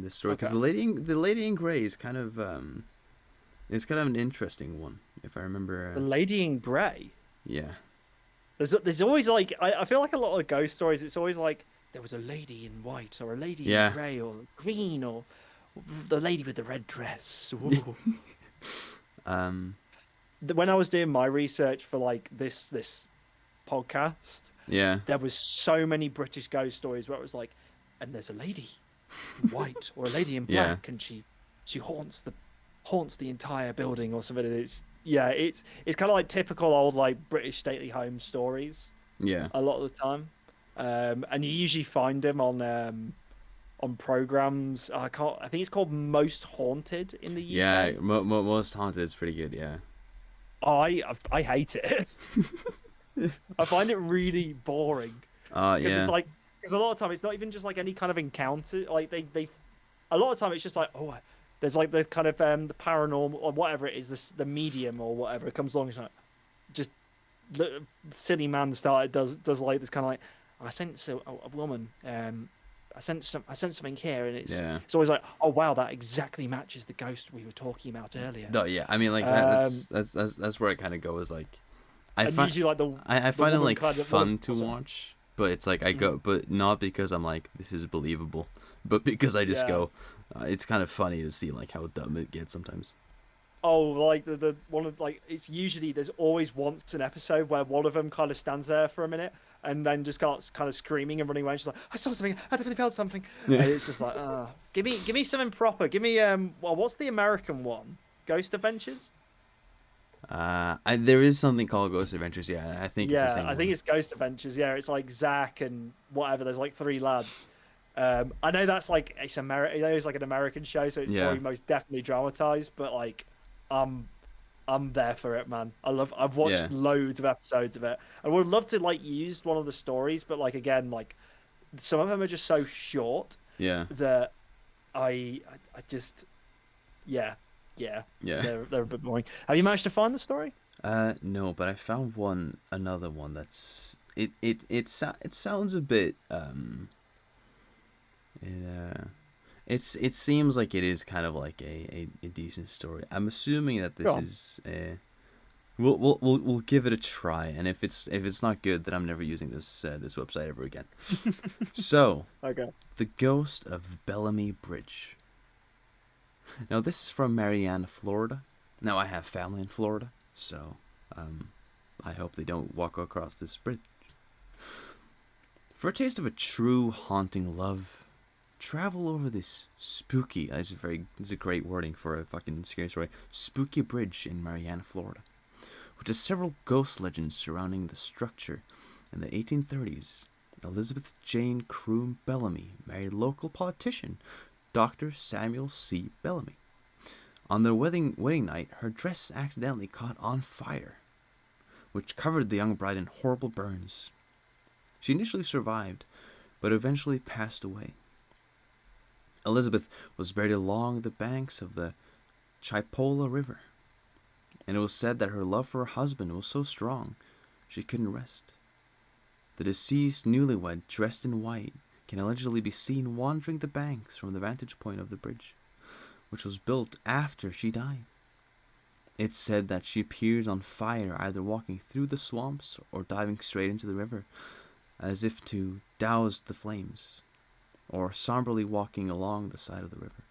A: this story because
B: Okay.
A: the lady in gray is kind of an interesting one if I remember.
B: The Lady in Grey.
A: Yeah,
B: There's always like I feel like a lot of ghost stories. It's always like there was a lady in white or a lady in
A: yeah,
B: grey or green or the lady with the red dress. Ooh.
A: um,
B: When I was doing my research for like this podcast,
A: yeah,
B: there was so many British ghost stories where it was like, and there's a lady in white or a lady in
A: yeah,
B: black, and she haunts the entire building or something. It's kind of like typical old like British stately home stories
A: yeah.
B: a lot of the time, and you usually find them on programs. I think it's called Most Haunted in the
A: Yeah,
B: UK.
A: most haunted is pretty good. Yeah.
B: I hate it. I find it really boring because it's
A: Yeah,
B: like because a lot of time it's not even just like any kind of encounter. Like they a lot of time it's just like there's like the kind of the paranormal or whatever it is, the medium or whatever it comes along. It's like just the silly man started does like this kind of like, I sent a woman, I sent something here, and
A: Yeah.
B: it's always like, oh wow, that exactly matches the ghost we were talking about earlier.
A: No, yeah. I mean, like that.
B: Um,
A: That's where I kind of go. Is like I
B: and
A: find
B: usually like
A: I
B: the
A: find it
B: woman
A: like
B: kind of one of
A: fun to
B: also,
A: watch, but it's like I
B: mhm,
A: go, but not because I'm like this is believable, but because I just
B: yeah.
A: go. It's kind of funny to see like how dumb it gets sometimes.
B: Oh, like the one of like it's usually there's always once an episode where one of them kind of stands there for a minute and then just starts kind of screaming and running around. She's like, I saw something, I definitely felt something,
A: Yeah.
B: and it's just like, give me something proper. Give me well, what's the American one? Ghost Adventures?
A: There is something called Ghost Adventures. Yeah, I think it's the
B: Yeah,
A: same
B: I think
A: one.
B: it's Ghost Adventures. Yeah, it's like Zach and whatever. There's like three lads. I know that's like it's American. It's like an American show, so it's
A: Yeah,
B: probably most definitely dramatized. But like, um, I'm there for it, man. I've
A: yeah,
B: watched loads of episodes of it. I would love to like use one of the stories, but like again, like some of them are just so short
A: yeah,
B: that I just yeah, yeah.
A: yeah.
B: They're a bit boring. Have you managed to find the story?
A: No, but I found another one it sounds a bit yeah. It seems like it is kind of like a decent story. I'm assuming that
B: Go
A: this
B: on.
A: is we'll give it a try, and if it's not good, then I'm never using this website ever again. So,
B: Okay.
A: the ghost of Bellamy Bridge. Now this is from Marianna, Florida. Now I have family in Florida, so um, I hope they don't walk across this bridge. For a taste of a true haunting love, travel over this spooky. That's a great wording for a fucking scary story. Spooky bridge in Marianna, Florida, which has several ghost legends surrounding the structure. In the 1830s, Elizabeth Jane Croom Bellamy married local politician Dr. Samuel C. Bellamy. On their wedding night, her dress accidentally caught on fire, which covered the young bride in horrible burns. She initially survived, but eventually passed away. Elizabeth was buried along the banks of the Chipola River, and it was said that her love for her husband was so strong she couldn't rest. The deceased newlywed, dressed in white, can allegedly be seen wandering the banks from the vantage point of the bridge, which was built after she died. It's said that she appears on fire either walking through the swamps or diving straight into the river, as if to douse the flames, or somberly walking along the side of the river.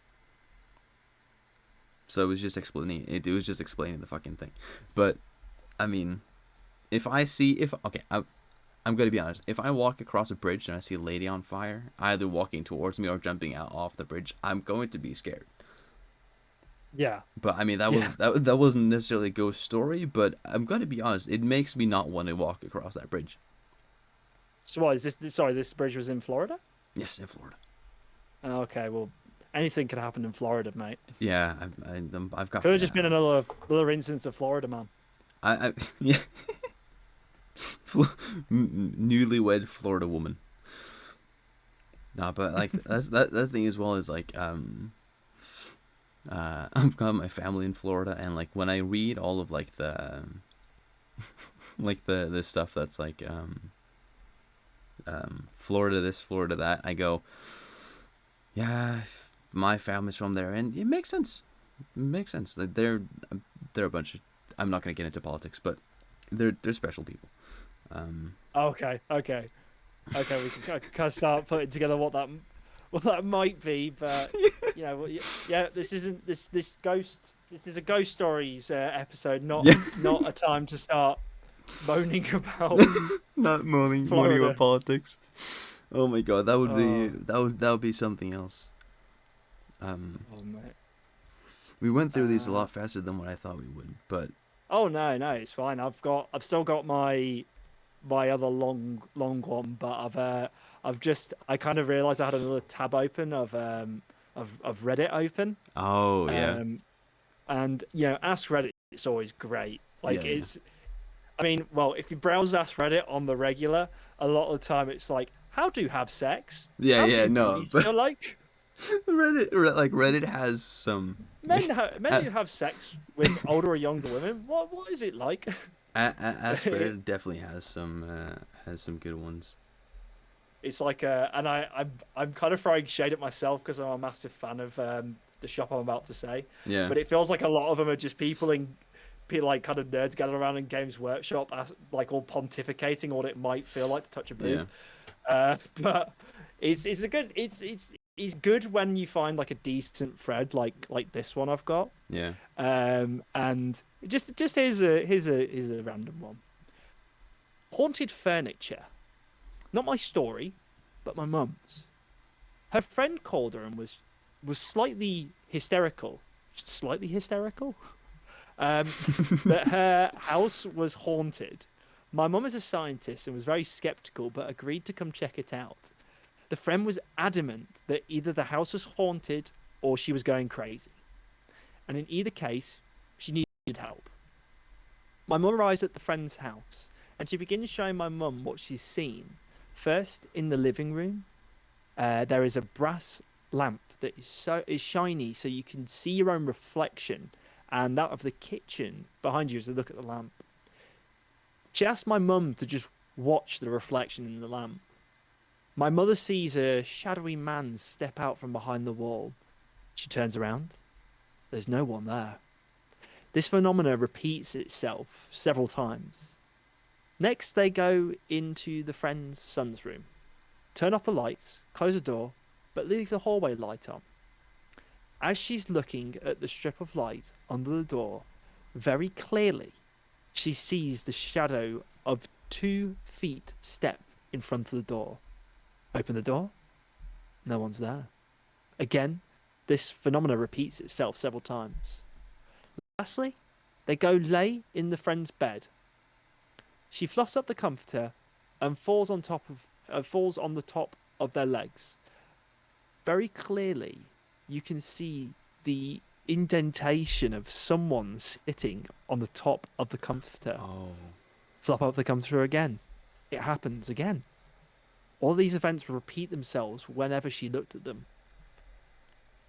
A: So it was just explaining it was just explaining the fucking thing. But I mean, if okay, I'm gonna be honest. If I walk across a bridge and I see a lady on fire, either walking towards me or jumping out off the bridge, I'm going to be scared.
B: Yeah.
A: But I mean,
B: Yeah.
A: that wasn't necessarily a ghost story. But I'm gonna be honest. It makes me not want to walk across that bridge.
B: So what is this? Sorry, this bridge was in Florida?
A: Yes, in Florida.
B: Okay, well, anything could happen in Florida, mate.
A: Yeah, I've got
B: Could have just been another instance of Florida, man.
A: I yeah, newlywed Florida woman. Nah, but like that's the thing as well is like I've got my family in Florida, and like when I read all of like the like the stuff that's like Florida this, Florida that, I go, yeah, my family's from there, and it makes sense. It makes sense. Like they're a bunch of, I'm not gonna get into politics, but they're special people. Um,
B: Okay, okay, okay. We can kind of start putting together what that might be, but you know, yeah. This isn't this ghost. This is a ghost stories episode,
A: yeah,
B: not a time to start moaning about
A: not moaning about
B: Florida.
A: politics. Oh my god,
B: Oh,
A: that would be something else. Um,
B: oh mate.
A: we went through these a
B: Uh,
A: lot faster than what I thought we would, but
B: oh no, no, it's fine. I've still got my other long one, but I kind of realized I had another tab open of Reddit open.
A: oh yeah,
B: Um, and you know, Ask Reddit it's always great.
A: yeah,
B: Like
A: yeah,
B: it's I mean, well, if you browse Ask Reddit on the regular, a lot of the time it's like, how do you have sex?
A: yeah,
B: How
A: yeah.
B: many
A: No,
B: boobies do
A: but
B: you like?
A: Like Reddit has some.
B: Men
A: Uh,
B: who have sex with older or younger women. What is it like?
A: Aspirated definitely has some good ones.
B: It's like and I'm kind of throwing shade at myself because I'm a massive fan of the shop I'm about to say,
A: Yeah,
B: but it feels like a lot of them are just people like kind of nerds gathered around in Games Workshop, like all pontificating what it might feel like to touch a
A: yeah,
B: boob. But it's a good it's good when you find like a decent thread like this one I've got.
A: yeah.
B: And just here's a random one. Haunted furniture. Not my story, but my mum's. Her friend called her and was slightly hysterical, um, that her house was haunted. My mum is a scientist and was very skeptical, but agreed to come check it out. The friend was adamant that either the house was haunted or she was going crazy, and in either case, she needed help. My mum arrives at the friend's house, and she begins showing my mum what she's seen. First, in the living room, there is a brass lamp that is shiny, so you can see your own reflection, and that of the kitchen behind you as you look at the lamp. She asked my mum to just watch the reflection in the lamp. My mother sees a shadowy man step out from behind the wall. She turns around. There's no one there. This phenomena repeats itself several times. Next, they go into the friend's son's room, turn off the lights, close the door, but leave the hallway light on. As she's looking at the strip of light under the door, very clearly, she sees the shadow of 2 feet step in front of the door. Open the door, no one's there. Again, this phenomena repeats itself several times. Lastly, they go lay in the friend's bed. She fluffs up the comforter and falls on the top of their legs. Very clearly, you can see the indentation of someone sitting on the top of the comforter.
A: Oh,
B: Flop up the comforter again. It happens again. All these events repeat themselves whenever she looked at them.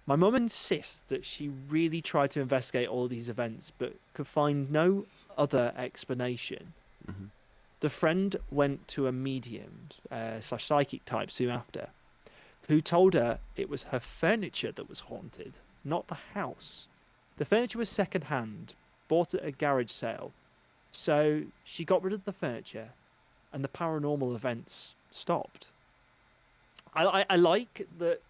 B: My mum insists that she really tried to investigate all these events but could find no other explanation.
A: hmm,
B: The friend went to a medium slash psychic type soon after, who told her it was her furniture that was haunted, not the house. The furniture was second hand, bought at a garage sale, so she got rid of the furniture and the paranormal events stopped. I like that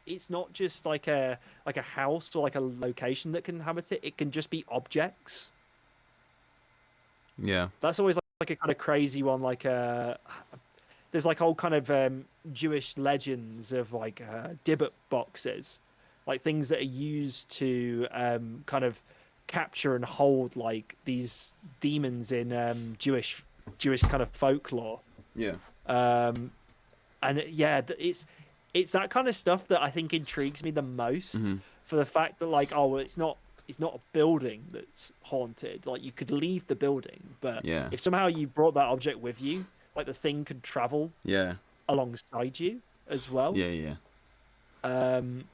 B: it's not just like a house or like a location that can inhabit it. It can just be objects.
A: yeah,
B: That's always like a kind of crazy one. There's like whole kind of Jewish legends of like Dybbuk boxes, like things that are used to kind of capture and hold like these demons in Jewish kind of folklore.
A: yeah.
B: Um, and yeah, it's that kind of stuff that I think intrigues me the most
A: Hmm,
B: for the fact that like oh well, it's not a building that's haunted. Like you could leave the building, but
A: yeah,
B: if somehow you brought that object with you, like the thing could travel
A: yeah,
B: alongside you as well.
A: yeah, yeah.
B: Um,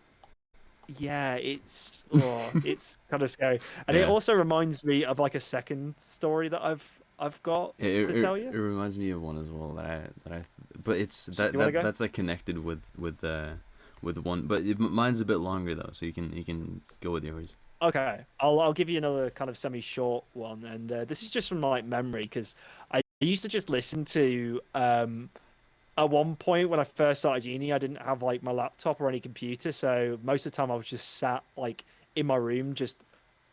B: yeah, it's kind of scary, and it
A: Yeah.
B: also reminds me of like a second story that I've got to tell
A: It
B: you.
A: reminds me of one as well that I, but it's
B: Do you want to go?
A: that's like connected with one, but mine's a bit longer though, so you can go with yours.
B: Okay, I'll give you another kind of semi-short one, and this is just from like memory because I used to just listen to at one point when I first started uni, I didn't have like my laptop or any computer, so most of the time I was just sat like in my room just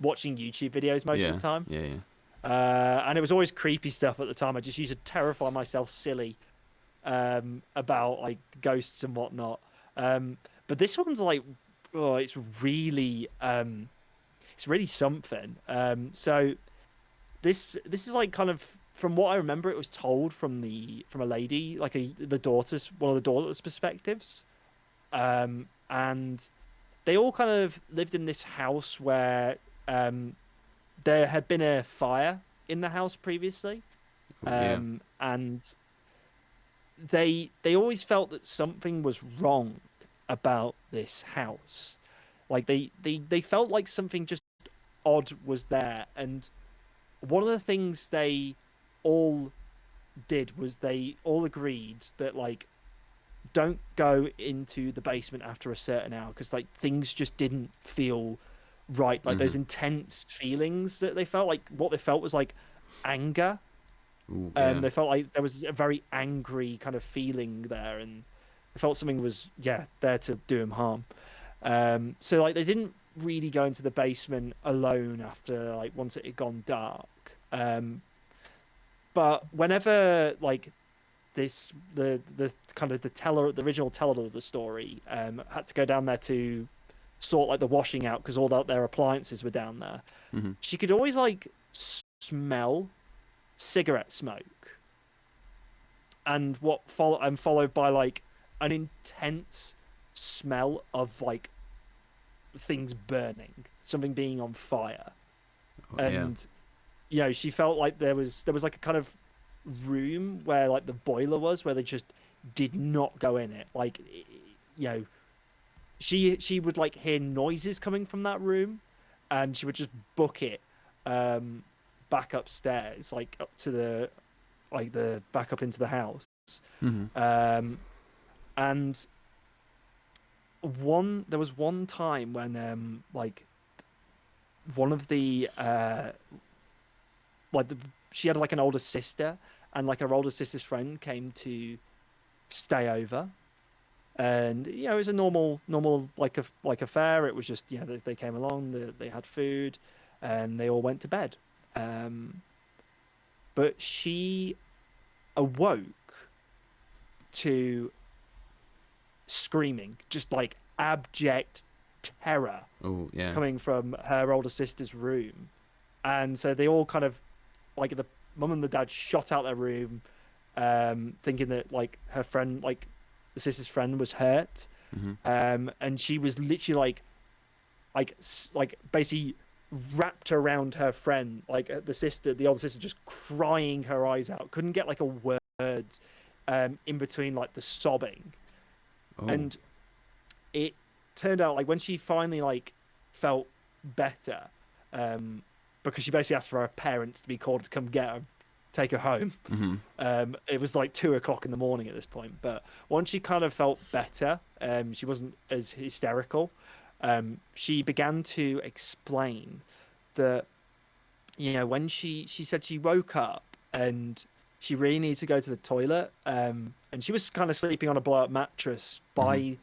B: watching YouTube videos most of
A: Yeah,
B: the time.
A: yeah, yeah,
B: And it was always creepy stuff at the time. I just used to terrify myself silly about like ghosts and whatnot. But this one's like, oh, it's really something. So this is like kind of from what I remember, it was told from a lady, like the daughter's one of the daughter's perspectives. And they all kind of lived in this house where um there had been a fire in the house previously.
A: yeah.
B: And they always felt that something was wrong about this house. Like they felt like something just odd was there. And one of the things all did was they all agreed that like don't go into the basement after a certain hour because like things just didn't feel right. Like
A: Mm-hmm.
B: those intense feelings that they felt, like what they felt was like anger.
A: Ooh, yeah.
B: They felt like there was a very angry kind of feeling there, and they felt something was there to do him harm. So like they didn't really go into the basement alone after like once it had gone dark. But whenever like the kind of the original teller of the story had to go down there to sort like the washing out because all their appliances were down there,
A: Mm-hmm.
B: she could always like smell cigarette smoke, and followed by like an intense smell of like things burning, something being on fire.
A: Oh, yeah.
B: And she felt like there was like a kind of room where like the boiler was, where they just did not go in it. Like you know, she would like hear noises coming from that room, and she would just book it um back upstairs, like up to the back up into the house.
A: Mm-hmm.
B: Um and there was one time when like one of the like she had like an older sister, and like her older sister's friend came to stay over, and it was a normal like affair. It was just they came along, they had food, and they all went to bed. um but she awoke to screaming, just like abject terror
A: Oh, yeah.
B: coming from her older sister's room. And so they all kind of, like, the mum and the dad shot out their room, thinking that like her friend, like the sister's friend, was hurt.
A: Mm-hmm.
B: And she was literally like basically wrapped around her friend, like the older sister, just crying her eyes out, couldn't get like a word in between like the sobbing.
A: Oh.
B: And it turned out like when she finally like felt better, um because she basically asked for her parents to be called to come get her, take her home.
A: Mm-hmm.
B: It was like 2 o'clock in the morning at this point, but once she kind of felt better, she wasn't as hysterical. She began to explain that when she said she woke up and she really needed to go to the toilet, and she was kind of sleeping on a blow up mattress
A: Mm-hmm.
B: by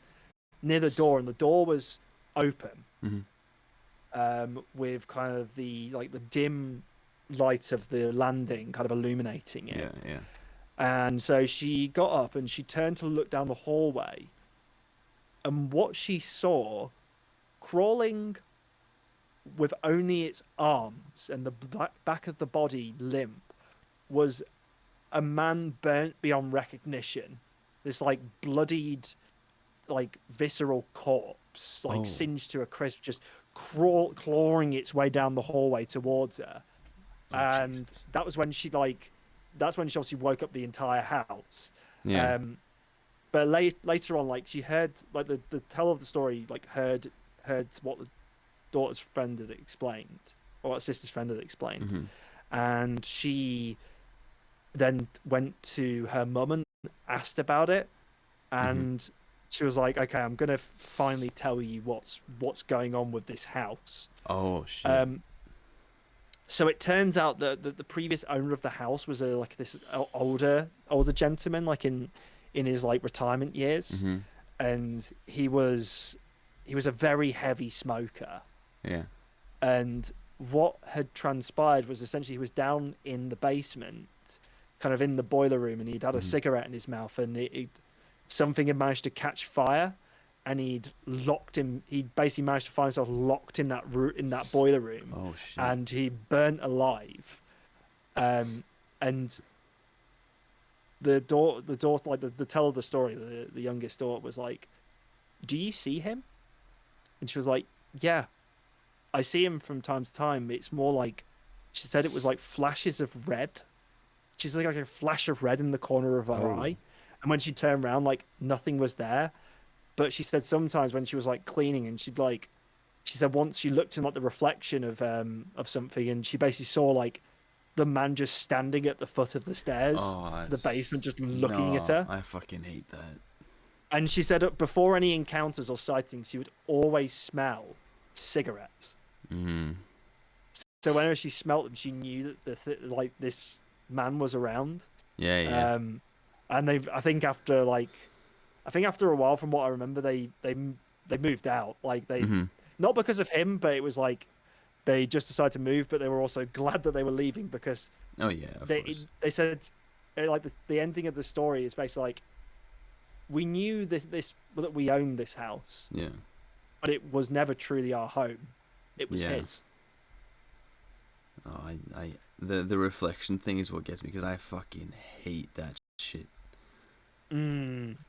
B: near the door, and the door was open,
A: Mm-hmm.
B: with kind of the dim light of the landing kind of illuminating it.
A: Yeah, yeah.
B: And so she got up and she turned to look down the hallway, and what she saw, crawling with only its arms and the back of the body limp, was a man burnt beyond recognition. This like bloodied, like visceral corpse, like
A: Oh.
B: singed to a crisp, just clawing its way down the hallway towards her.
A: Oh,
B: And
A: Jesus.
B: that's when she obviously woke up the entire house.
A: Yeah.
B: um but later on, like she heard, like the teller of the story, like heard what the daughter's friend had explained, or what sister's friend had explained.
A: Mm-hmm.
B: And she then went to her mum and asked about it,
A: Mm-hmm.
B: and she was like, okay, I'm gonna finally tell you what's going on with this house.
A: Oh, shit.
B: um so it turns out that the previous owner of the house was like this older gentleman, like in his like retirement years,
A: Mm-hmm.
B: and he was a very heavy smoker.
A: Yeah.
B: And what had transpired was essentially he was down in the basement, kind of in the boiler room, and he'd had a
A: Mm-hmm.
B: cigarette in his mouth, and something had managed to catch fire, and he'd basically managed to find himself locked in that boiler room,
A: Oh, shit.
B: and he burnt alive. And the daughter, like the teller of the story, the youngest daughter, was like, do you see him? And she was like, yeah, I see him from time to time. It's more like, she said it was like flashes of red. She's like a flash of red in the corner of her
A: Oh.
B: eye. And when she turned around, like nothing was there. But she said sometimes when she was like cleaning, and she said once she looked in like the reflection of something, and she basically saw like the man just standing at the foot of the stairs
A: Oh,
B: to the basement, just looking at
A: no,
B: her.
A: I fucking hate that.
B: And she said before any encounters or sightings, she would always smell cigarettes.
A: Mm.
B: So whenever she smelt them, she knew that like this man was around.
A: Yeah, yeah.
B: Um, and I think after a while, from what I remember, they moved out. Like they,
A: Mm-hmm.
B: not because of him, but it was like they just decided to move. But they were also glad that they were leaving because
A: Oh yeah, of course.
B: they said like the ending of the story is basically like we knew this that we owned this house,
A: Yeah,
B: but it was never truly our home. It was
A: yeah.
B: his.
A: Oh, the reflection thing is what gets me because I fucking hate that shit.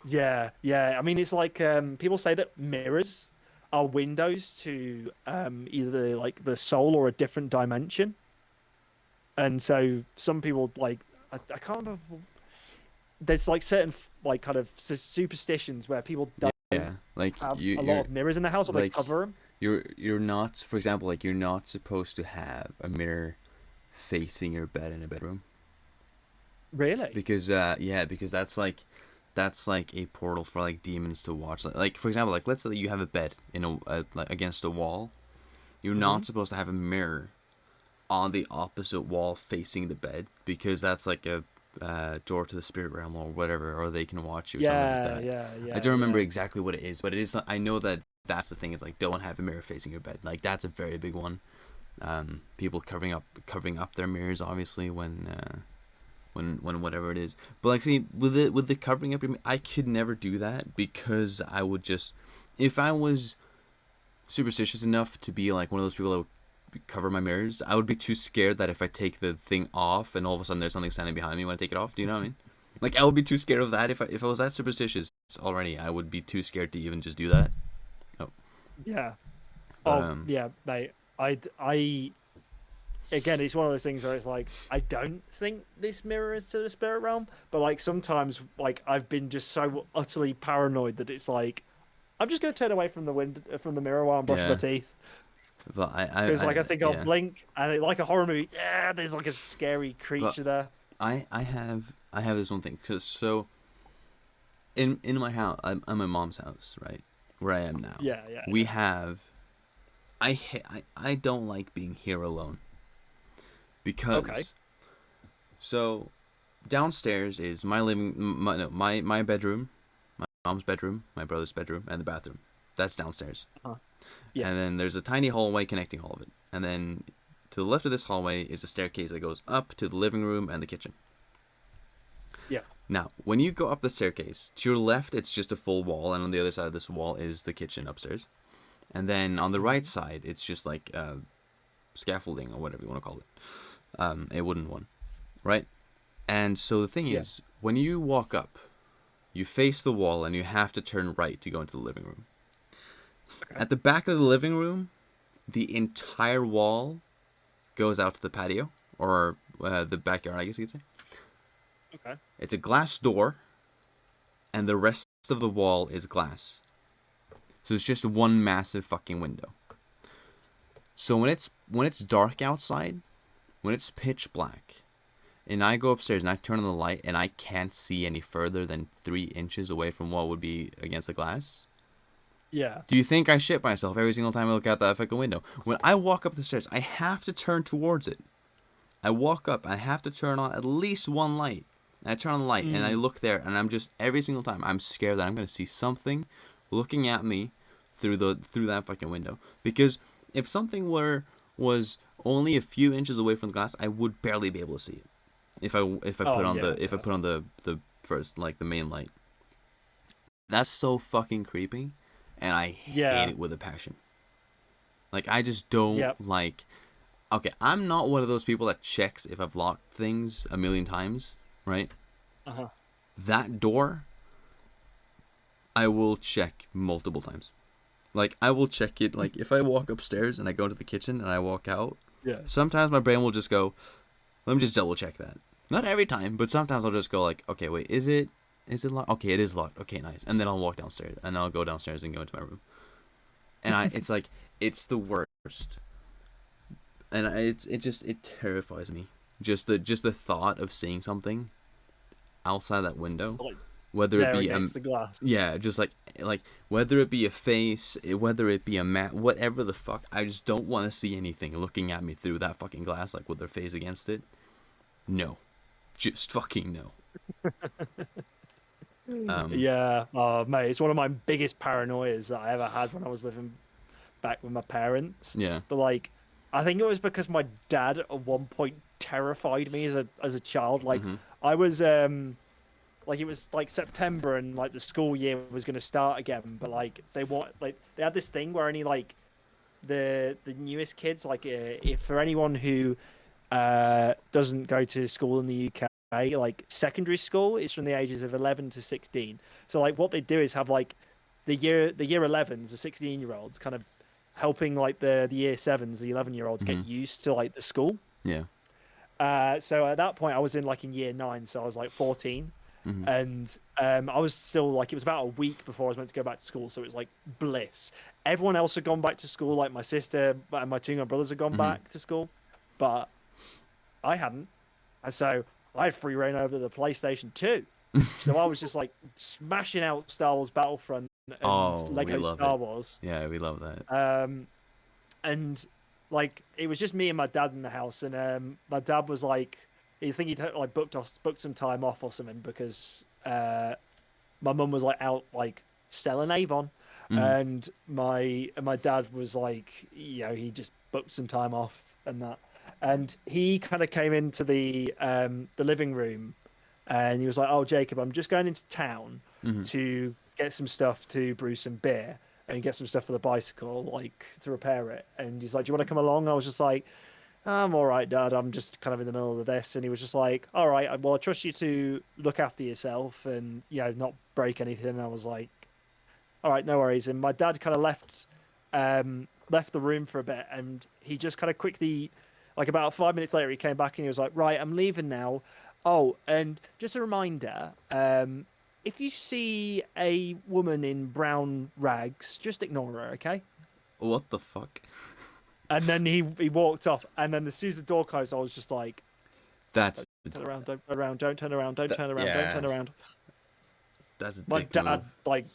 B: Yeah, yeah. I mean, it's like people say that mirrors are windows to either like the soul or a different dimension. And so some people like I can't remember. There's like certain like kind of superstitions where people
A: Yeah,
B: don't
A: yeah. Like
B: have
A: you,
B: a lot
A: you're
B: of mirrors in the house or they
A: like
B: cover them.
A: you're not, for example, like you're not supposed to have a mirror facing your bed in a bedroom
B: Really?
A: because yeah, because that's like a portal for like demons to watch. Like for example, like let's say that you have a bed in like against a wall. You're
B: Hmm.
A: not supposed to have a mirror on the opposite wall facing the bed because that's like a door to the spirit realm or whatever, or they can watch you or something like
B: Yeah,
A: that.
B: yeah,
A: I
B: yeah,
A: don't remember
B: yeah.
A: exactly what it is, but it is. I know that that's the thing. It's like don't have a mirror facing your bed. Like that's a very big one. People covering up their mirrors, obviously when whatever it is. But like, see, with the covering up, I could never do that because I would just, if I was superstitious enough to be like one of those people that would cover my mirrors, I would be too scared that if I take the thing off and all of a sudden there's something standing behind me when I take it off. Do you know what I mean? Like I would be too scared of that if I was that superstitious already. I would be too scared to even just do that. Oh,
B: Yeah.
A: but
B: Oh, yeah, mate. I again, it's one of those things where it's like I don't think this mirror is to the spirit realm, but like sometimes, like I've been just so utterly paranoid that it's like I'm just gonna turn away from the window from the mirror while I'm brushing my
A: yeah,
B: teeth
A: but
B: because like I think I'll
A: yeah,
B: blink and like a horror movie, yeah, there's like a scary
A: but
B: creature there.
A: I have this one thing because so in my house, I'm my mom's house, right, where I am now.
B: Yeah, yeah,
A: We
B: yeah.
A: have I don't like being here alone
B: Okay.
A: because so downstairs is my living my no, my bedroom, my mom's bedroom, my brother's bedroom, and the bathroom. That's downstairs.
B: Uh-huh. Yeah,
A: And then there's a tiny hallway connecting all of it. And then to the left of this hallway is a staircase that goes up to the living room and the kitchen.
B: yeah.
A: Now, when you go up the staircase, to your left it's just a full wall, and on the other side of this wall is the kitchen upstairs. And then on the right
B: Hmm.
A: side, it's just like scaffolding or whatever you want to call it, a wooden one, right? And so the thing
B: Yeah.
A: is, when you walk up, you face the wall and you have to turn right to go into the living room.
B: Okay.
A: At the back of the living room, the entire wall goes out to the patio or the backyard, I guess you could say.
B: Okay.
A: It's a glass door, and the rest of the wall is glass. So it's just one massive fucking window. So when it's dark outside, when it's pitch black, and I go upstairs and I turn on the light and I can't see any further than 3 inches away from what would be against the glass.
B: Yeah.
A: Do you think I shit myself every single time I look out that fucking window? When I walk up the stairs, I have to turn towards it. I walk up, I have to turn on at least one light. And I turn on the light and I
B: Mm.
A: look there, and I'm just every single time I'm scared that I'm gonna see something looking at me through that fucking window. Because if something was only a few inches away from the glass, I would barely be able to see it. If I
B: Oh
A: put on
B: yeah,
A: the
B: yeah.
A: the first, like, the main light. That's so fucking creepy, and I hate
B: Yeah.
A: it with a passion. Like I just don't
B: Yep.
A: like. Okay, I'm not one of those people that checks if I've locked things a million times, right?
B: Uh-huh.
A: That door, I will check multiple times. Like I will check it. Like if I walk upstairs and I go into the kitchen and I walk out,
B: Yeah.
A: sometimes my brain will just go, "Let me just double check that." Not every time, but sometimes I'll just go like, "Okay, wait, is it locked? Okay, it is locked. Okay, nice." And then I'll walk downstairs and I'll go downstairs and go into my room. And it's like it's the worst, and it terrifies me Just the thought of seeing something outside that window,
B: Like
A: whether it
B: there
A: be
B: against the glass.
A: yeah, just like whether it be a face, whether it be a mat, whatever the fuck, I just don't want to see anything looking at me through that fucking glass, like with their face against it. No, just fucking no. Um,
B: Yeah, oh mate, it's one of my biggest paranoias that I ever had when I was living back with my parents.
A: yeah.
B: But like, I think it was because my dad at one point terrified me as a child. Like,
A: Mm-hmm.
B: I was like it was like September and like the school year was going to start again, but like they had this thing where only like the newest kids, like if for anyone who doesn't go to school in the UK, like secondary school is from the ages of 11 to 16. So like what they do is have like the year 11s, the 16-year-olds kind of helping like the year 7s, the 11-year-olds get
A: Mm-hmm.
B: used to like the school.
A: Yeah.
B: So at that point I was in year 9, so I was like 14,
A: Mm-hmm.
B: and I was still like it was about a week before I was meant to go back to school, so it was like bliss. Everyone else had gone back to school, like my sister and my two younger brothers had gone
A: Mm-hmm.
B: back to school, but I hadn't, and so I had free reign over the PlayStation 2. So I was just like smashing out Star Wars Battlefront and
A: Oh, we
B: Lego
A: love
B: Star
A: it.
B: Wars.
A: Yeah, we love that.
B: Um, and like it was just me and my dad in the house, and my dad was like, he think he'd like booked some time off or something because my mum was like out like selling Avon,
A: Mm-hmm.
B: and my dad was like, he just booked some time off and that, and he kind of came into the living room, and he was like, "Oh, Jacob, I'm just going into town
A: Mm-hmm.
B: to get some stuff to brew some beer and get some stuff for the bicycle, like to repair it." And he's like, "Do you want to come along?" I was just like, "I'm all right, Dad. I'm just kind of in the middle of this." And he was just like, "All right, well, I trust you to look after yourself and not break anything." And I was like, "All right, no worries." And my dad kind of left the room for a bit, and he just kind of quickly, like about 5 minutes later, he came back and he was like, "Right, I'm leaving now. Oh, and just a reminder, if you see a woman in brown rags, just ignore her, okay?"
A: What the fuck?
B: And then he walked off, and then as soon as the door closed, I was just like,
A: That's
B: "Turn around, don't turn around, don't turn around, don't
A: that.
B: turn around, don't
A: Yeah,
B: turn around."
A: that's a
B: My
A: dick move.
B: dad like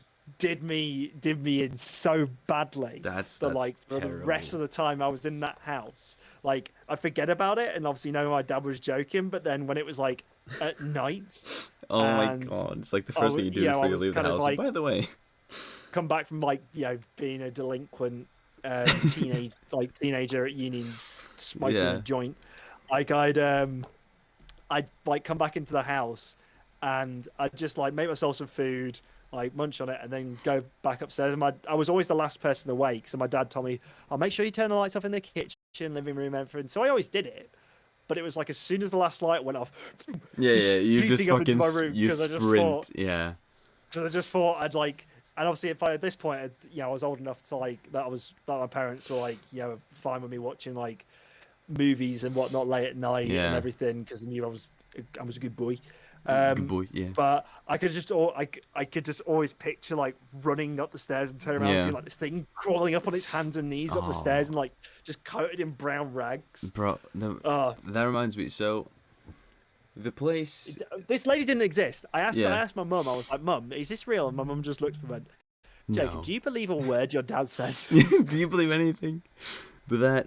B: did me in so badly that
A: That's
B: like for the rest
A: terrible.
B: of the time I was in that house, like I forget about it, and obviously know my dad was joking. But then when it was like at night,
A: Oh my
B: and
A: god, it's like the first thing you do
B: I
A: before you
B: was
A: leave the
B: kind of
A: house. And
B: like
A: by the way,
B: come back from like being a delinquent teenager at uni smoking a
A: yeah,
B: joint, like I'd like come back into the house and I'd just like make myself some food, like munch on it, and then go back upstairs. And I was always the last person awake, so my dad told me, "I'll make sure you turn the lights off in the kitchen, living room, everything." So I always did it, but it was like as soon as the last light went off,
A: yeah, yeah.
B: just
A: You just
B: sprinting up into
A: fucking
B: my room
A: you sprint. Yeah,
B: because I just thought I'd like. And obviously, if I at this point, I was old enough to like that my parents were like, fine with me watching like movies and whatnot late at night and
A: yeah.
B: everything because they knew I was a good boy.
A: Good
B: Um,
A: boy. Yeah,
B: but I could just always picture like running up the stairs and turn around and
A: yeah.
B: seeing like this thing crawling up on its hands and knees up the stairs
A: Oh,
B: and like just coated in brown rags.
A: bro,
B: Uh,
A: that reminds me. So the place,
B: this lady didn't exist. I asked I
A: yeah.
B: asked my mum. I was like, "Mum, is this real?" And my mum just looked at me and went, "Jacob,
A: No.
B: do you believe a word your dad says?"
A: Do you believe anything? But that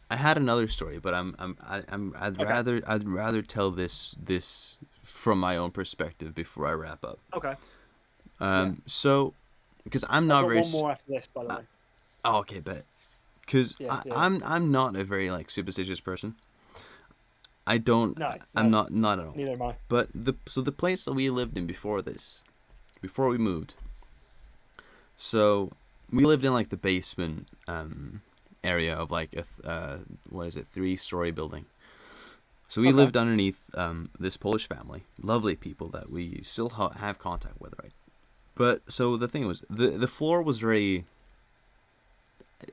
A: I had another story, but I'd
B: Okay.
A: rather tell this from my own perspective before I wrap up.
B: Okay. Yeah.
A: So because I'm
B: I've
A: not
B: got
A: very
B: one more after this, by the way.
A: oh, okay, bet. Because
B: Yeah. Yeah.
A: I'm not a very like superstitious person. I don't
B: No.
A: I'm
B: No.
A: not at all.
B: Neither am I.
A: But the place that we lived in before this, before we moved, so we lived in like the basement area of like what is it, 3-story building. So we
B: Okay.
A: lived underneath this Polish family, lovely people that we still have contact with, right? But so the thing was, the floor was very,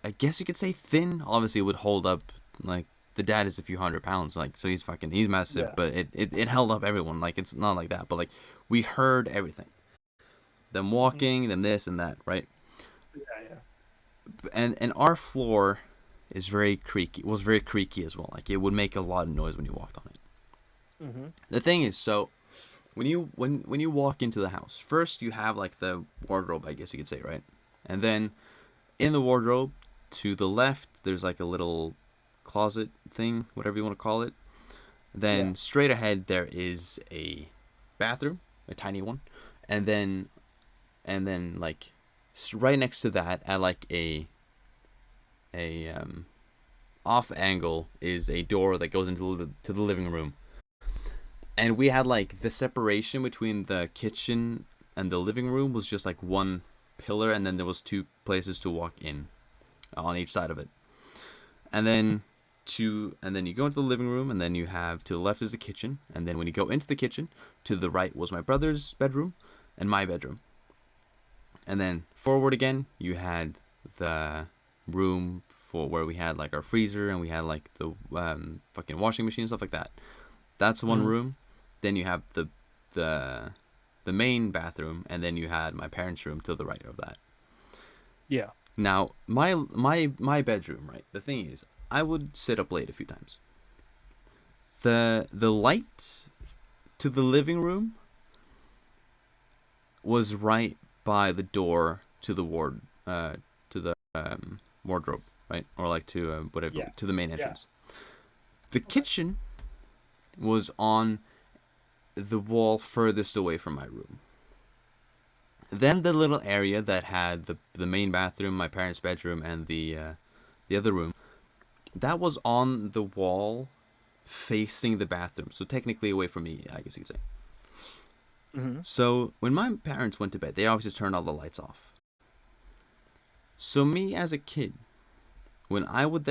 A: I guess you could say, thin. Obviously, it would hold up. Like the dad is a few 100 pounds, like so he's massive,
B: Yeah.
A: but it held up everyone. Like it's not like that, but like we heard everything. Them
B: Mhm.
A: walking, them this and that, right?
B: Yeah. Yeah.
A: And our floor, is very creaky. Was very creaky as well. Like it would make a lot of noise when you walked on it.
B: Mm-hmm.
A: The thing is, so when you walk into the house, first you have like the wardrobe, I guess you could say, right? And then in the wardrobe to the left, there's like a little closet thing, whatever you want to call it.
B: Yeah.
A: Then straight ahead there is a bathroom, a tiny one, and then like right next to that at like a off angle is a door that goes into the living room. And we had like the separation between the kitchen and the living room was just like one pillar, and then there was two places to walk in on each side of it. And then you go into the living room, and then you have to the left is the kitchen, and then when you go into the kitchen, to the right was my brother's bedroom and my bedroom. And then forward again, you had the room for where we had like our freezer, and we had like the fucking washing machine and stuff like that. That's one
B: Mm-hmm.
A: room. Then you have the the main bathroom, and then you had my parents' room to the right of that.
B: Yeah.
A: Now, my bedroom, right? The thing is, I would sit up late a few times. The light to the living room was right by the door to the to the wardrobe, right? Or like to whatever,
B: Yeah.
A: to the main
B: Yeah.
A: entrance. The
B: Okay.
A: kitchen was on the wall furthest away from my room. Then the little area that had the main bathroom, my parents' bedroom, and the other room, that was on the wall facing the bathroom. So technically away from me, I guess you could say.
B: Mm-hmm.
A: So when my parents went to bed, they obviously turned all the lights off. So me as a kid, when I would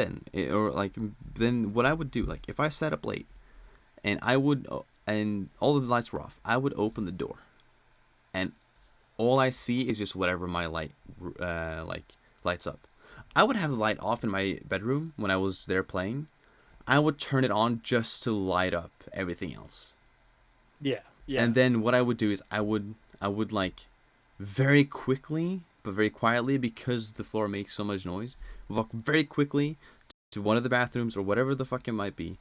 A: or like then what I would do, like if I sat up late and and all of the lights were off, I would open the door, and all I see is just whatever my light like lights up. I would have the light off in my bedroom when I was there playing. I would turn it on just to light up everything else.
B: Yeah. Yeah.
A: And then what I would do is I would like very quickly but very quietly, because the floor makes so much noise, walk very quickly to one of the bathrooms or whatever the fuck it might be,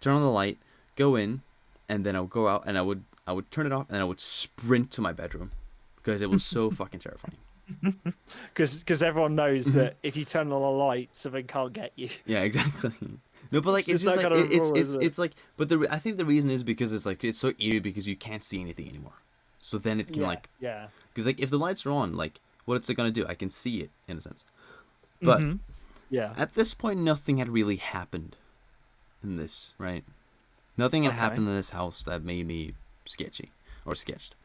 A: turn on the light, go in, and then I would go out and I would turn it off, and I would sprint to my bedroom because it was so fucking terrifying.
B: Because everyone knows
A: Mhm.
B: that if you turn on a light, something can't get you.
A: Yeah, exactly. No, but
B: It's
A: like it's
B: just
A: just
B: that
A: like
B: kind of rule,
A: it's
B: isn't it?
A: it's like, but I think the reason is because it's like it's so eerie because you can't see anything anymore. So then it can
B: Yeah.
A: like,
B: Yeah.
A: because like if the lights are on, like what's it gonna do? I can see it in a sense. But
B: Mm-hmm. Yeah.
A: at this point, nothing had really happened in this, right? Nothing had
B: Okay.
A: happened in this house that made me sketchy or sketched.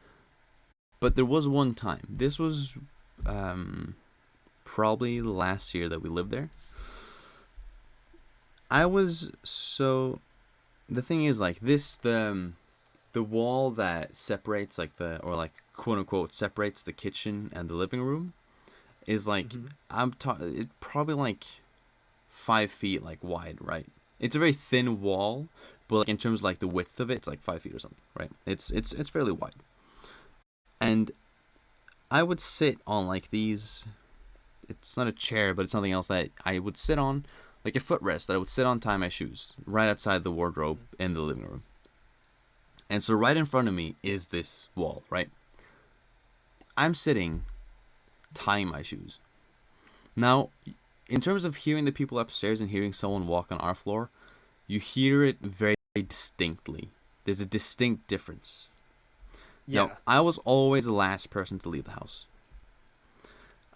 A: But there was one time. This was um, probably last year that we lived there. I was so the thing is like this the wall that separates like the or like quote unquote separates the kitchen and the living room is like
B: Mm-hmm.
A: it's probably like 5 feet like wide, right? It's a very thin wall, but like in terms of like the width of it, it's like 5 feet or something, right? It's fairly wide, and I would sit on like these. It's not a chair, but it's something else that I would sit on, like a footrest that I would sit on, tie my shoes right outside the wardrobe in the living room. And so right in front of me is this wall, right? I'm sitting, tying my shoes. Now, in terms of hearing the people upstairs and hearing someone walk on our floor, you hear it very distinctly. There's a distinct difference. Now,
B: Yeah.
A: I was always the last person to leave the house.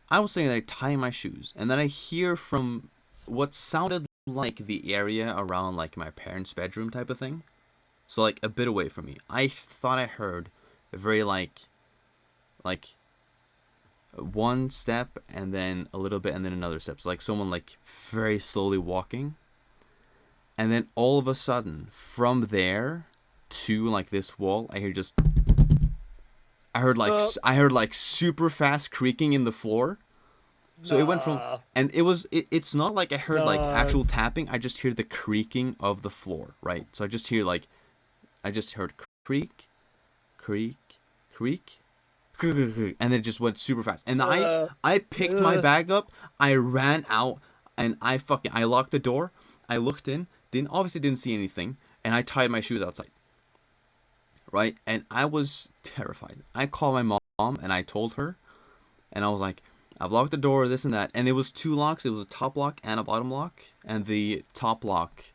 A: I was sitting there tying my shoes, and then I hear from what sounded like the area around like my parents' bedroom type of thing. So like a bit away from me. I thought I heard a very like one step and then a little bit and then another step. So like someone like very slowly walking. And then all of a sudden, from there to like this wall,
B: Uh,
A: I heard like super fast creaking in the floor. So it went from,
B: nah.
A: and it's not like I heard like
B: No.
A: actual tapping. I just hear the creaking of the floor, right? So I just heard creak, creak, creak, and then it just went super fast. And
B: Uh,
A: I picked my
B: uh,
A: bag up. I ran out. And I locked the door. I looked in, didn't see anything, and I tied my shoes outside. Right? And I was terrified. I called my mom and I told her, and I was like, I've locked the door, this and that. And it was two locks. It was a top lock and a bottom lock. And the top lock,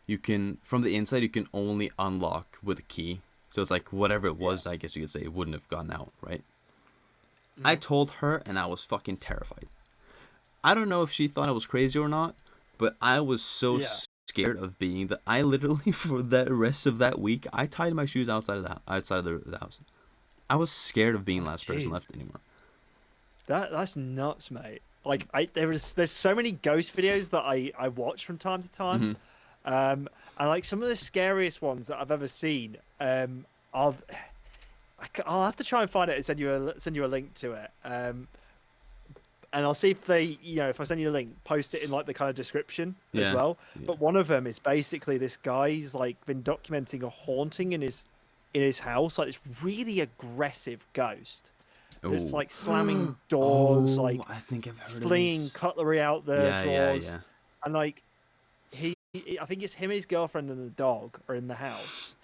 A: you can, from the inside, you can only unlock with a key. So it's like whatever it
B: Yeah.
A: was, I guess you could say, it wouldn't have gone out, right? I
B: Mhm.
A: told her and I was fucking terrified. I don't know if she thought I was crazy or not, but I was so
B: Yeah.
A: scared of being that I literally for the rest of that week I tied my shoes outside of the house. I was scared of being
B: Oh,
A: the last person
B: jeez.
A: left anymore.
B: That's nuts, mate. Like there's so many ghost videos that I watch from time to time.
A: Hmm.
B: And like some of the scariest ones that I've ever seen. I've I'll have to try and find it and send you a link to it. And I'll see if they, if I send you a link, post it in like the kind of description as
A: Yeah.
B: well.
A: Yeah.
B: But one of them is basically this guy's like been documenting a haunting in his house, like this really aggressive ghost that's
A: Oh.
B: like slamming doors,
A: Oh,
B: like
A: I think I've heard of
B: flinging
A: this.
B: cutlery out the
A: Yeah, yeah,
B: drawers,
A: yeah.
B: and like I think it's him, his girlfriend, and the dog are in the house.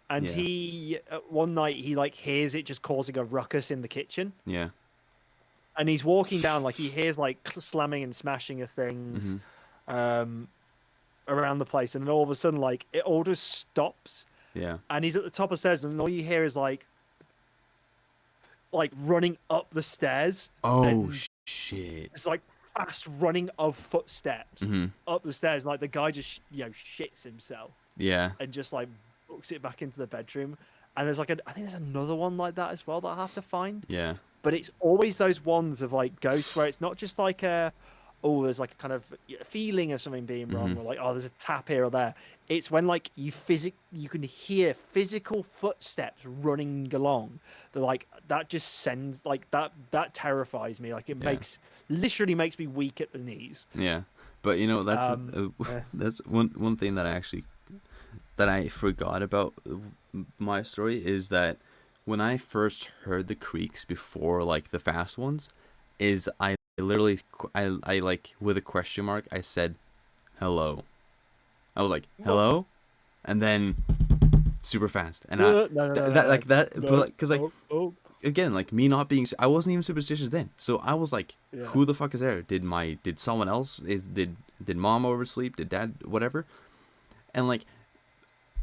B: And
A: Yeah.
B: he one night he like hears it just causing a ruckus in the kitchen,
A: Yeah.
B: and he's walking down like he hears like slamming and smashing of things
A: Mhm.
B: um around the place, and then all of a sudden like it all just stops,
A: Yeah.
B: and he's at the top of the stairs, and all you hear is like running up the stairs,
A: Oh
B: and
A: shit.
B: it's like fast running of footsteps
A: Mhm.
B: up the stairs, and like the guy just shits himself
A: Yeah.
B: and just like books it back into the bedroom. And there's like I think there's another one like that as well that I have to find.
A: Yeah.
B: But it's always those ones of like ghosts where it's not just like there's like a kind of feeling of something being wrong,
A: Mhm.
B: or like, oh, there's a tap here or there. It's when like you can hear physical footsteps running along. That like that just sends like that terrifies me. Like it
A: Yeah.
B: literally makes me weak at the knees.
A: Yeah. But that's
B: Yeah.
A: that's one thing that I forgot about my story is that when I first heard the creaks before like the fast ones, is I literally I like with a question mark I said hello. I was like
B: Whoa.
A: hello, and then super fast, and
B: No, no, no,
A: that
B: no,
A: like that, but
B: no.
A: like because like
B: Oh, oh.
A: again like me not being I wasn't even superstitious then, so I was like,
B: Yeah.
A: who the fuck is there? Did someone else did mom oversleep? Did dad whatever? And like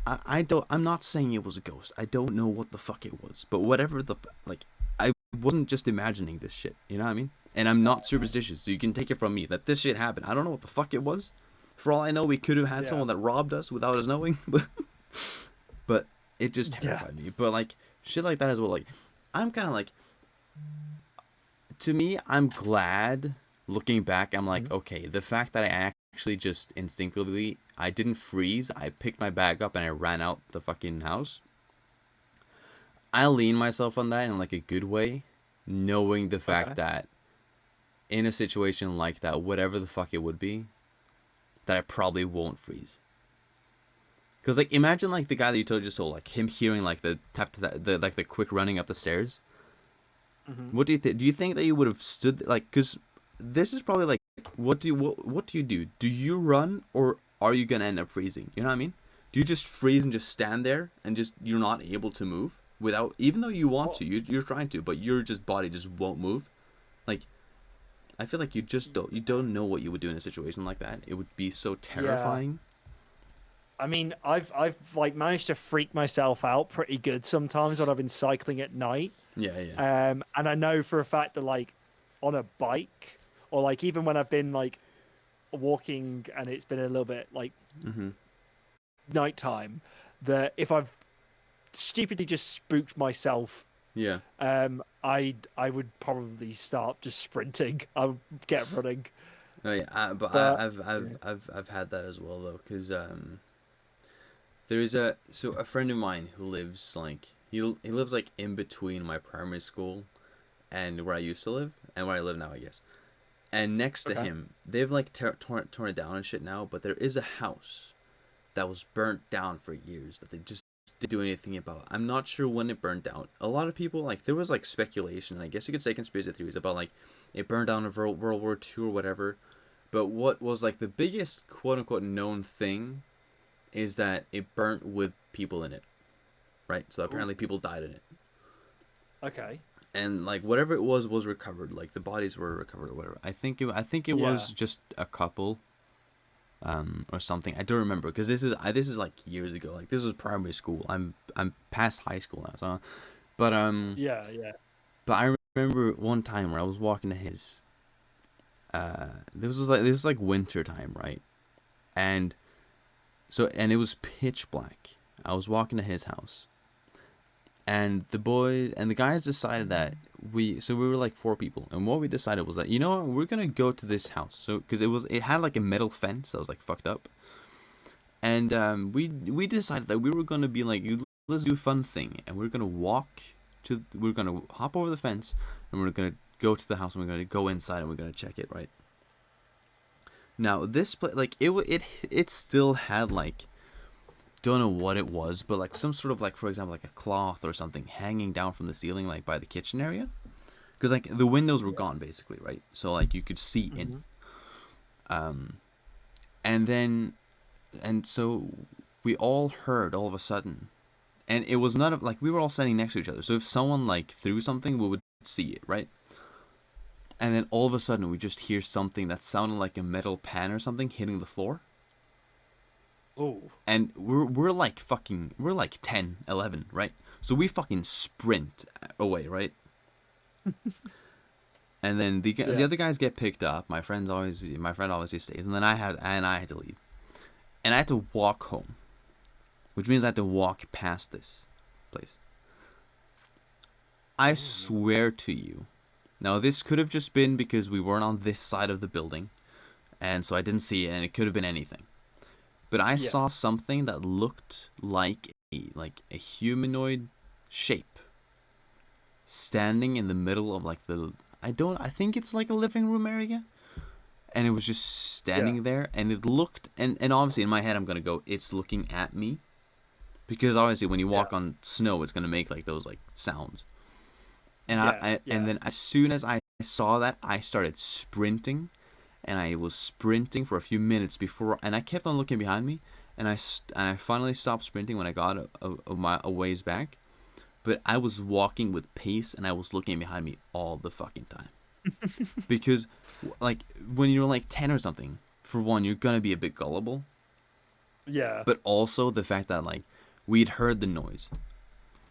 A: I'm not saying it was a ghost. I don't know what the fuck it was. But whatever like I wasn't just imagining this shit. You know what I mean? And I'm not superstitious, so you can take it from me that this shit happened. I don't know what the fuck it was. For all I know, we could have had
B: Yeah.
A: someone that robbed us without us knowing. But it just
B: Yeah.
A: terrified me. But like shit like that as well. Like I'm kind of like, to me, I'm glad looking back. I'm like,
B: Mhm.
A: okay, the fact that I actually just instinctively I didn't freeze. I picked my bag up and I ran out the fucking house. I lean myself on that in like a good way, knowing the fact
B: Okay.
A: that in a situation like that, whatever the fuck it would be, that I probably won't freeze. Cause like imagine like the guy that you just told, like him hearing like the tap the like the quick running up the stairs.
B: Hmm.
A: What do you think? Do you think that you would have stood like? Cause this is probably like what do you do? Do you run or are you gonna end up freezing? You know what I mean? Do you just freeze and just stand there and just you're not able to move without even though you want
B: Well,
A: to, you're trying to, but your just body just won't move. Like I feel like you don't know what you would do in a situation like that. It would be so
B: yeah.
A: terrifying.
B: I mean, I've like managed to freak myself out pretty good sometimes when I've been cycling at night.
A: Yeah, yeah.
B: And I know for a fact that like on a bike, or like even when I've been like walking and it's been a little bit like
A: Mhm.
B: nighttime, that if I've stupidly just spooked myself,
A: Yeah.
B: I would probably start just sprinting. I would get running.
A: Oh yeah. But
B: But yeah.
A: I've had that as well though, cause there is a friend of mine who lives like he lives like in between my primary school and where I used to live and where I live now, I guess. And next to
B: Okay.
A: him, they've like torn it down and shit now, but there is a house that was burnt down for years that they just didn't do anything about. I'm not sure when it burned down. A lot of people like there was like speculation, I guess you could say conspiracy theories about like it burned down in World War II or whatever. But what was like the biggest quote unquote known thing is that it burnt with people in it, right? So
B: Ooh.
A: apparently people died in it.
B: Okay.
A: And like whatever it was recovered. Like the bodies were recovered or whatever. I think it
B: Yeah.
A: was just a couple, or something. I don't remember because this is like years ago. Like this was primary school. I'm past high school now. So, but
B: Yeah. Yeah.
A: but I remember one time where I was walking to his. This was like winter time, right? And and it was pitch black. I was walking to his house, and the guys decided that we were like four people, and what we decided was that, you know what, we're gonna go to this house. So because it had like a metal fence that was like fucked up, and we decided that we were gonna be like, let's do a fun thing, and we're gonna hop over the fence, and we're gonna go to the house, and we're gonna go inside, and we're gonna check it, right? Now this like it still had like, don't know what it was, but like some sort of like, for example, like a cloth or something hanging down from the ceiling, like by the kitchen area, because like the windows were
B: Yeah.
A: gone basically, right? So like you could see in.
B: Hmm.
A: Um, and then and so we all heard all of a sudden, and it was not like we were all standing next to each other. So if someone like threw something, we would see it, right? And then all of a sudden we just hear something that sounded like a metal pan or something hitting the floor.
B: Oh.
A: And we're like 10, 11, right? So we fucking sprint away, right? And then the
B: Yeah.
A: other guys get picked up. My friend obviously stays, and then I had to leave, and I had to walk home, which means I had to walk past this place. I
B: Oh.
A: swear to you. Now this could have just been because we weren't on this side of the building, and so I didn't see it, and it could have been anything. But I
B: Yeah.
A: saw something that looked like a humanoid shape standing in the middle of like I think it's like a living room area, and it was just
B: Yeah.
A: standing there, and it looked, and obviously in my head I'm gonna go, it's looking at me, because obviously when you
B: Yeah.
A: walk on snow it's gonna make like those like sounds. And
B: Yeah.
A: and
B: Yeah.
A: then as soon as I saw that, I started sprinting, and I was sprinting for a few minutes before, and I kept on looking behind me, and I finally stopped sprinting when I got a ways back. But I was walking with pace, and I was looking behind me all the fucking time, because like when you're like 10 or something, for one, you're gonna be a bit gullible,
B: Yeah.
A: but also the fact that like we'd heard the noise.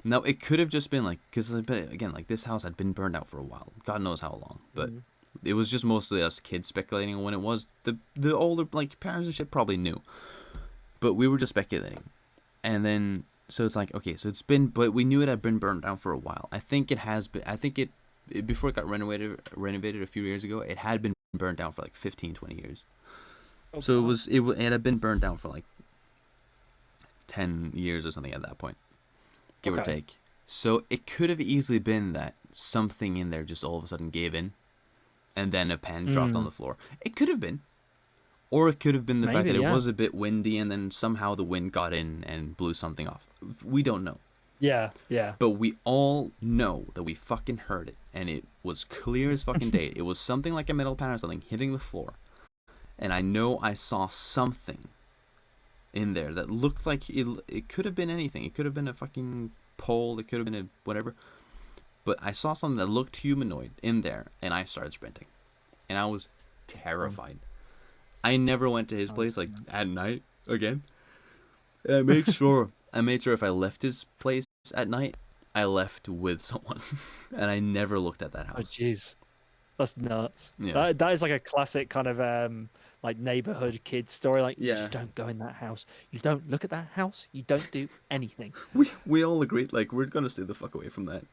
A: Now it could have just been like, because again, like this house had been burned out for a while, God knows how long, but
B: Mhm.
A: it was just mostly us kids speculating on when it was. The older like parents and shit probably knew, but we were just speculating. And then so it's like, okay, so it's been, but we knew it had been burned down for a while. I think it has been. I think it before it got renovated a few years ago, it had been burned down for like 15, 20 years.
B: Oh
A: So
B: God.
A: it had been burned down for like 10 years or something at that point, give or
B: Okay.
A: take. So it could have easily been that something in there just all of a sudden gave in, and then a pan dropped on
B: Mm.
A: the floor. It could have been. Or it could have been the fact
B: Maybe.
A: that it
B: Yeah.
A: was a bit windy, and then somehow the wind got in and blew something off. We don't know.
B: Yeah. Yeah.
A: But we all know that we fucking heard it, and it was clear as fucking day. It was something like a metal pan or something hitting the floor. And I know I saw something in there that looked like it could have been anything. It could have been a fucking pole, it could have been a whatever. But I saw something that looked humanoid in there, and I started sprinting. And I was
B: Um,
A: terrified. I never went to his
B: I was-
A: place like at night again. And I made sure if I left his place at night, I left with someone. And I never looked at that
B: Oh
A: house.
B: jeez. That's nuts.
A: Yeah.
B: That is like a classic kind of like neighborhood kid story. Like you
A: Yeah.
B: just don't go in that house. You don't look at that house. You don't do anything.
A: We all agreed like we're gonna stay the fuck away from that.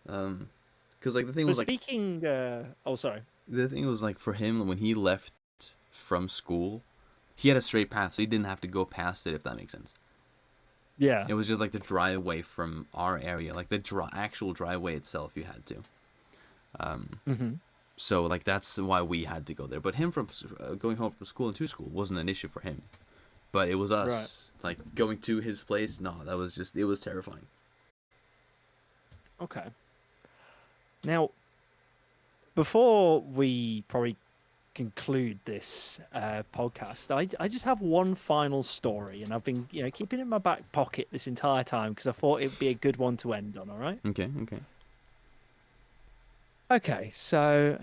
A: Because like the thing
B: But
A: was like
B: speaking, oh sorry.
A: the thing was like for him when he left from school, he had a straight path, so he didn't have to go past it, if that makes sense.
B: Yeah.
A: It was just like the driveway from our area, like the actual driveway itself. You had to. Um,
B: Hmm.
A: so like that's why we had to go there. But him from going home from school and to school wasn't an issue for him. But it was
B: Right.
A: us like going to his place. No, that was just, it was terrifying.
B: Okay. Now, before we probably conclude this podcast, I just have one final story, and I've been keeping it in my back pocket this entire time because I thought it'd be a good one to end on. All right.
A: Okay, okay.
B: Okay, so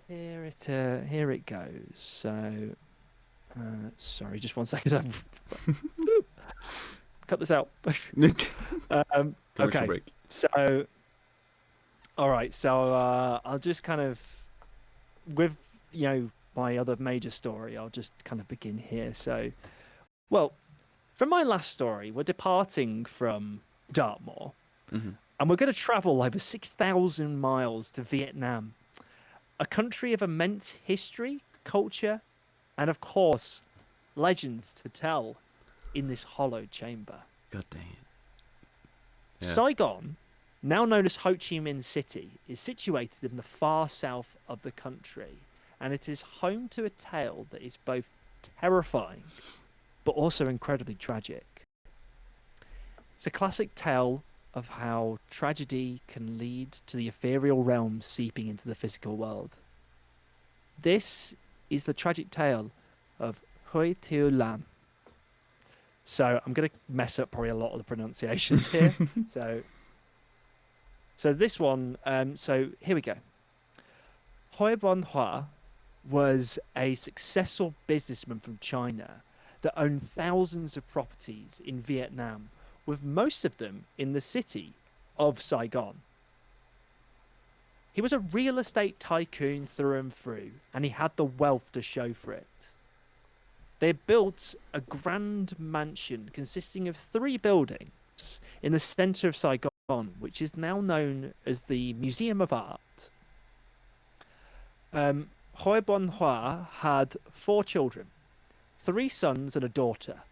B: here it goes. So sorry, just one second. Cut this out.
A: Commercial
B: Okay,
A: break.
B: so all right, so I'll just kind of with my other major story. I'll just kind of begin here. So, well, from my last story, we're departing from Dartmoor,
A: Hmm.
B: and we're going to travel over 6,000 miles to Vietnam, a country of immense history, culture, and of course, legends to tell in this hollowed chamber.
A: God dang it. Yeah.
B: Saigon, now known as Ho Chi Minh City, is situated in the far south of the country, and it is home to a tale that is both terrifying but also incredibly tragic. It's a classic tale of how tragedy can lead to the ethereal realm seeping into the physical world. This is the tragic tale of Hui Tiu Lam. So I'm going to mess up probably a lot of the pronunciations here. So this one, so here we go. Hoi Bon Hua was a successful businessman from China that owned thousands of properties in Vietnam, with most of them in the city of Saigon. He was a real estate tycoon through and through, and he had the wealth to show for it. They built a grand mansion consisting of 3 buildings in the center of Saigon, which is now known as the Museum of Art. Hoi Bon Hua had 4 children, 3 sons and a daughter.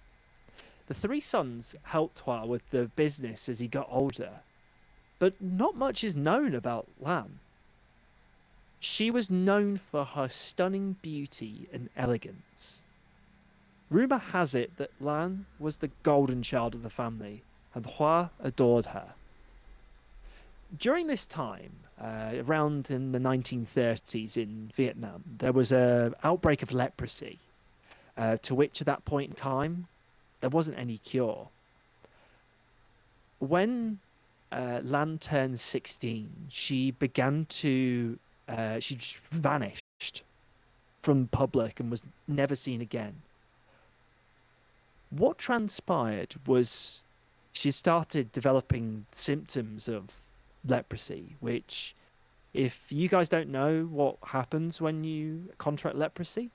B: The 3 sons helped Hua with the business as he got older, but not much is known about Lam. She was known for her stunning beauty and elegance. Rumor has it that Lan was the golden child of the family, and Hua adored her. During this time, around in the 1930s in Vietnam, there was an outbreak of leprosy, to which at that point in time, there wasn't any cure. When Lan turned 16, she began to, she just vanished from public and was never seen again. What transpired was she started developing symptoms of leprosy, which, if you guys don't know what happens when you contract leprosy,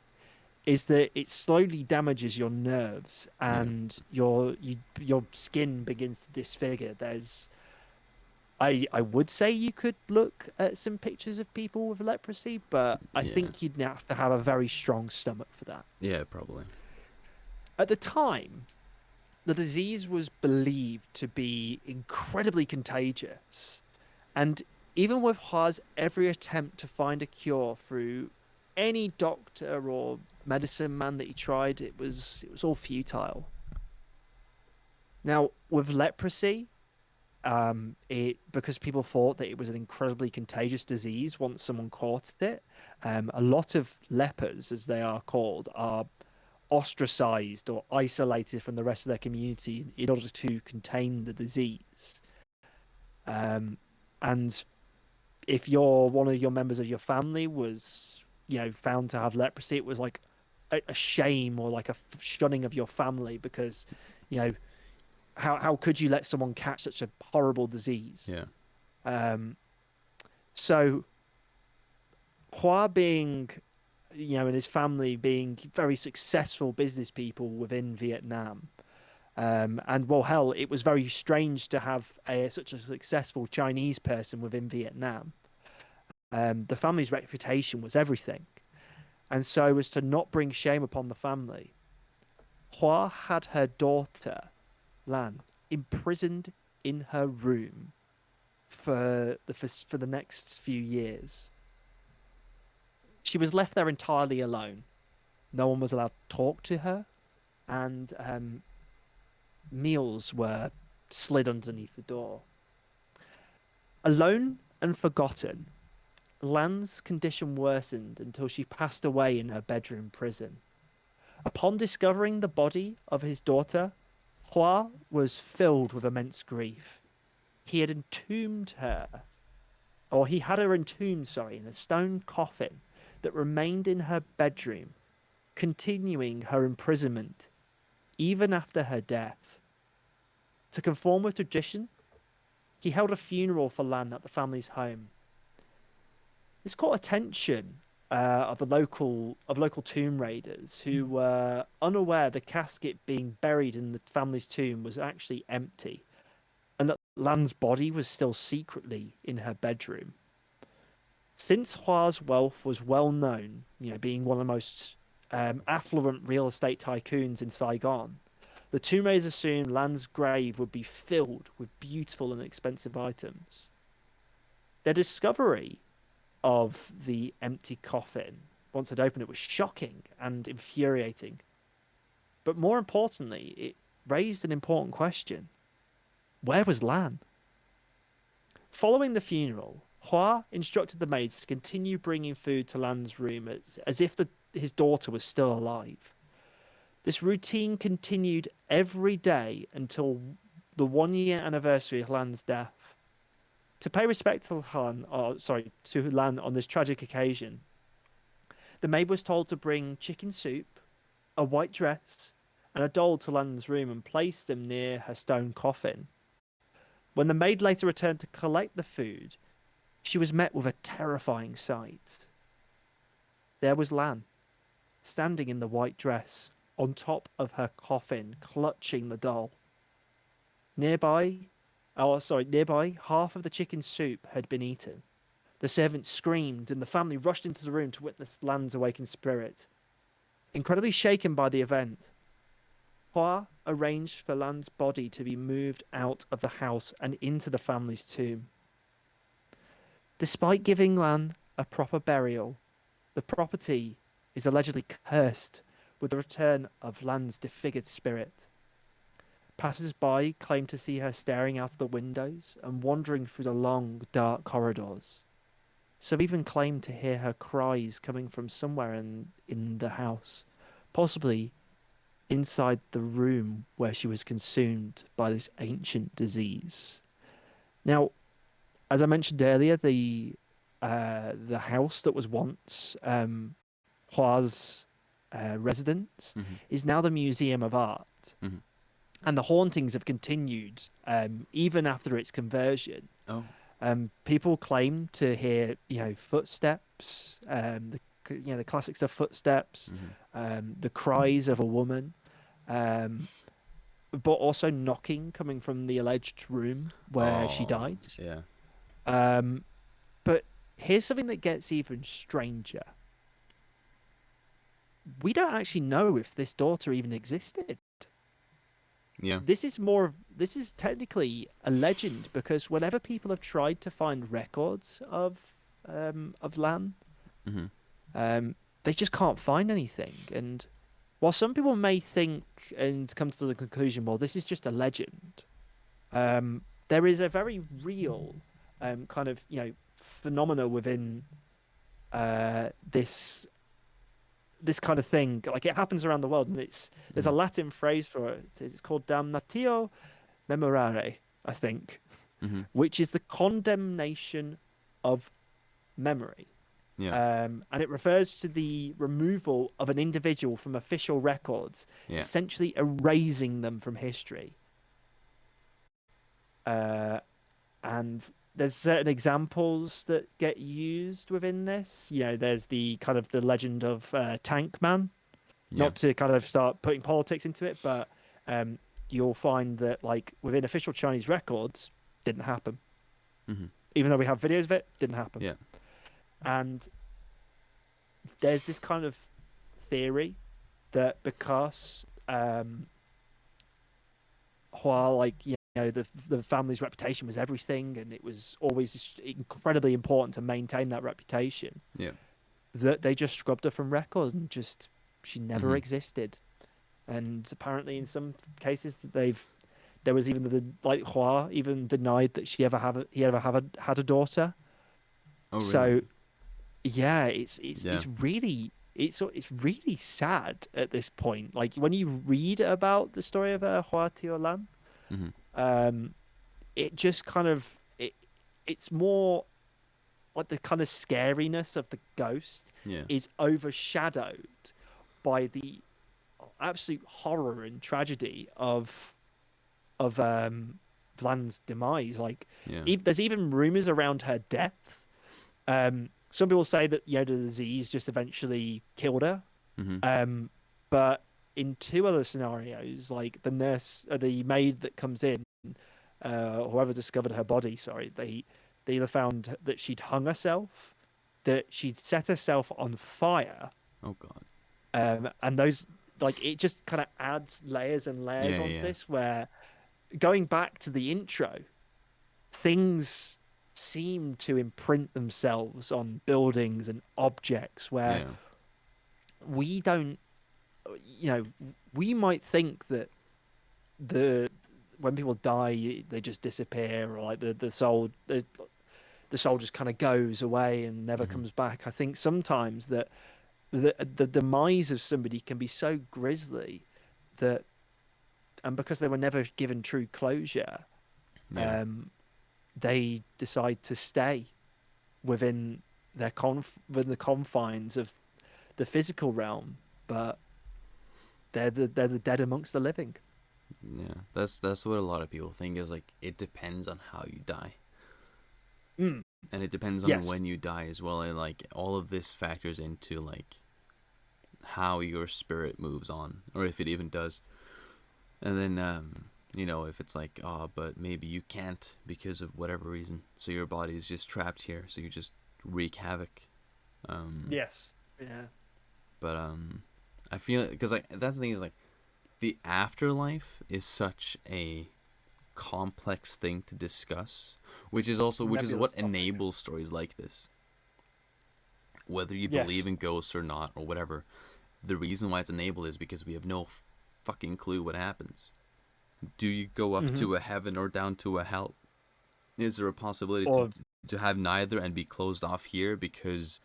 B: is that it slowly damages your nerves
A: Yeah.
B: and your skin begins to disfigure. I would say you could look at some pictures of people with leprosy, but I
A: Yeah.
B: think you'd have to have a very strong stomach for that.
A: Yeah, probably.
B: At the time, the disease was believed to be incredibly contagious, and even with Ha's every attempt to find a cure through any doctor or medicine man that he tried, it was all futile. Now, with leprosy, it because people thought that it was an incredibly contagious disease once someone caught it. A lot of lepers, as they are called, are ostracized or isolated from the rest of their community in order to contain the disease. And if one of your members of your family was, found to have leprosy, it was like a shame or like a shunning of your family because, you know, how could you let someone catch such a horrible disease?
A: Yeah.
B: So Hua being, and his family being very successful business people within Vietnam. And well, hell, it was very strange to have such a successful Chinese person within Vietnam. The family's reputation was everything. And so, as to not bring shame upon the family, Hua had her daughter, Lan, imprisoned in her room for the next few years. She was left there entirely alone. No one was allowed to talk to her, and meals were slid underneath the door. Alone and forgotten, Lan's condition worsened until she passed away in her bedroom prison. Upon discovering the body of his daughter, Hua was filled with immense grief. He had entombed her, or he had her entombed, sorry, in a stone coffin that remained in her bedroom, continuing her imprisonment even after her death. To conform with tradition, he held a funeral for Lan at the family's home. This caught attention of local tomb raiders who were unaware the casket being buried in the family's tomb was actually empty, and that Lan's body was still secretly in her bedroom. Since Hua's wealth was well known, being one of the most affluent real estate tycoons in Saigon, the tomb raiders assumed Lan's grave would be filled with beautiful and expensive items. Their discovery of the empty coffin, once it opened, it was shocking and infuriating. But more importantly, it raised an important question. Where was Lan? Following the funeral, Hua instructed the maids to continue bringing food to Lan's room as if his daughter was still alive. This routine continued every day until the 1 year anniversary of Lan's death. To pay respect to Lan on this tragic occasion, the maid was told to bring chicken soup, a white dress, and a doll to Lan's room and place them near her stone coffin. When the maid later returned to collect the food, she was met with a terrifying sight. There was Lan, standing in the white dress, on top of her coffin, clutching the doll. Nearby, half of the chicken soup had been eaten. The servant screamed, and the family rushed into the room to witness Lan's awakened spirit. Incredibly shaken by the event, Hua arranged for Lan's body to be moved out of the house and into the family's tomb. Despite giving Lan a proper burial, the property is allegedly cursed with the return of Lan's disfigured spirit. Passers-by claim to see her staring out of the windows and wandering through the long, dark corridors. Some even claim to hear her cries coming from somewhere in the house, possibly inside the room where she was consumed by this ancient disease. Now, as I mentioned earlier, the house that was once Hua's residence
A: Mm-hmm.
B: is now the Museum of Art,
A: Mm-hmm.
B: and the hauntings have continued even after its conversion.
A: Oh.
B: People claim to hear, footsteps, the classic stuff, footsteps, the cries of a woman, but also knocking coming from the alleged room where she
A: Oh.
B: died.
A: Yeah.
B: But here's something that gets even stranger. We don't actually know if this daughter even existed.
A: Yeah.
B: This is technically a legend because whenever people have tried to find records of Lan,
A: Mm-hmm.
B: they just can't find anything. And while some people may think and come to the conclusion, well, this is just a legend, there is a very real kind of phenomena within this kind of thing. Like it happens around the world, and there's a
A: Mm-hmm.
B: Latin phrase for it. It's called damnatio memorare, I think,
A: Mm-hmm.
B: which is the condemnation of memory.
A: Yeah.
B: And it refers to the removal of an individual from official records,
A: Yeah.
B: essentially erasing them from history. And there's certain examples that get used within this. There's the kind of the legend of Tank Man,
A: Yeah.
B: not to kind of start putting politics into it, but you'll find that like within official Chinese records, didn't happen.
A: Mm-hmm.
B: Even though we have videos of it, didn't happen.
A: Yeah.
B: And there's this kind of theory that because while the family's reputation was everything, and it was always incredibly important to maintain that reputation,
A: Yeah.
B: that they just scrubbed her from records and just she never
A: Mm-hmm.
B: existed. And apparently, in some cases, there was even Hua even denied that he ever had a daughter.
A: Oh, really?
B: So yeah, it's
A: Yeah.
B: it's really it's really sad at this point. Like when you read about the story of Huatiolan,
A: Mm-hmm.
B: um, it just kind of it's more like the kind of scariness of the ghost
A: Yeah.
B: is overshadowed by the absolute horror and tragedy of Bland's demise. Like,
A: Yeah.
B: there's even rumors around her death. Some people say that Yoda disease just eventually killed her.
A: Mm-hmm.
B: But in two other scenarios, like the nurse, the maid that comes in, whoever discovered her body, sorry, they either found that she'd hung herself, that she'd set herself on fire,
A: Oh God.
B: and those like it just kind of adds layers and layers
A: Yeah.
B: onto
A: Yeah.
B: this. Where going back to the intro, things seem to imprint themselves on buildings and objects where
A: Yeah.
B: we don't, you know, we might think that the when people die they just disappear, or like the soul just kind of goes away and never
A: Mm-hmm.
B: comes back. I think sometimes that the demise of somebody can be so grisly that, and because they were never given true closure,
A: Yeah.
B: um, they decide to stay within within the confines of the physical realm, but they're the dead amongst the living.
A: Yeah. That's what a lot of people think is like it depends on how you die.
B: Mm,
A: And it depends on
B: yes.
A: when you die as well, and like all of this factors into like how your spirit moves on, or if it even does. And then if it's like, oh, but maybe you can't because of whatever reason, so your body is just trapped here, so you just wreak havoc. um
B: Yes. Yeah.
A: but I feel, because like that's the thing is like the afterlife is such a complex thing to discuss, which is what
B: Nebulous topic.
A: enables stories like this. Whether you believe
B: Yes.
A: in ghosts or not or whatever, the reason why it's enabled is because we have no fucking clue what happens. Do you go up
B: Hmm.
A: to a heaven or down to a hell? Is there a possibility to
B: Or
A: have neither and be closed off here because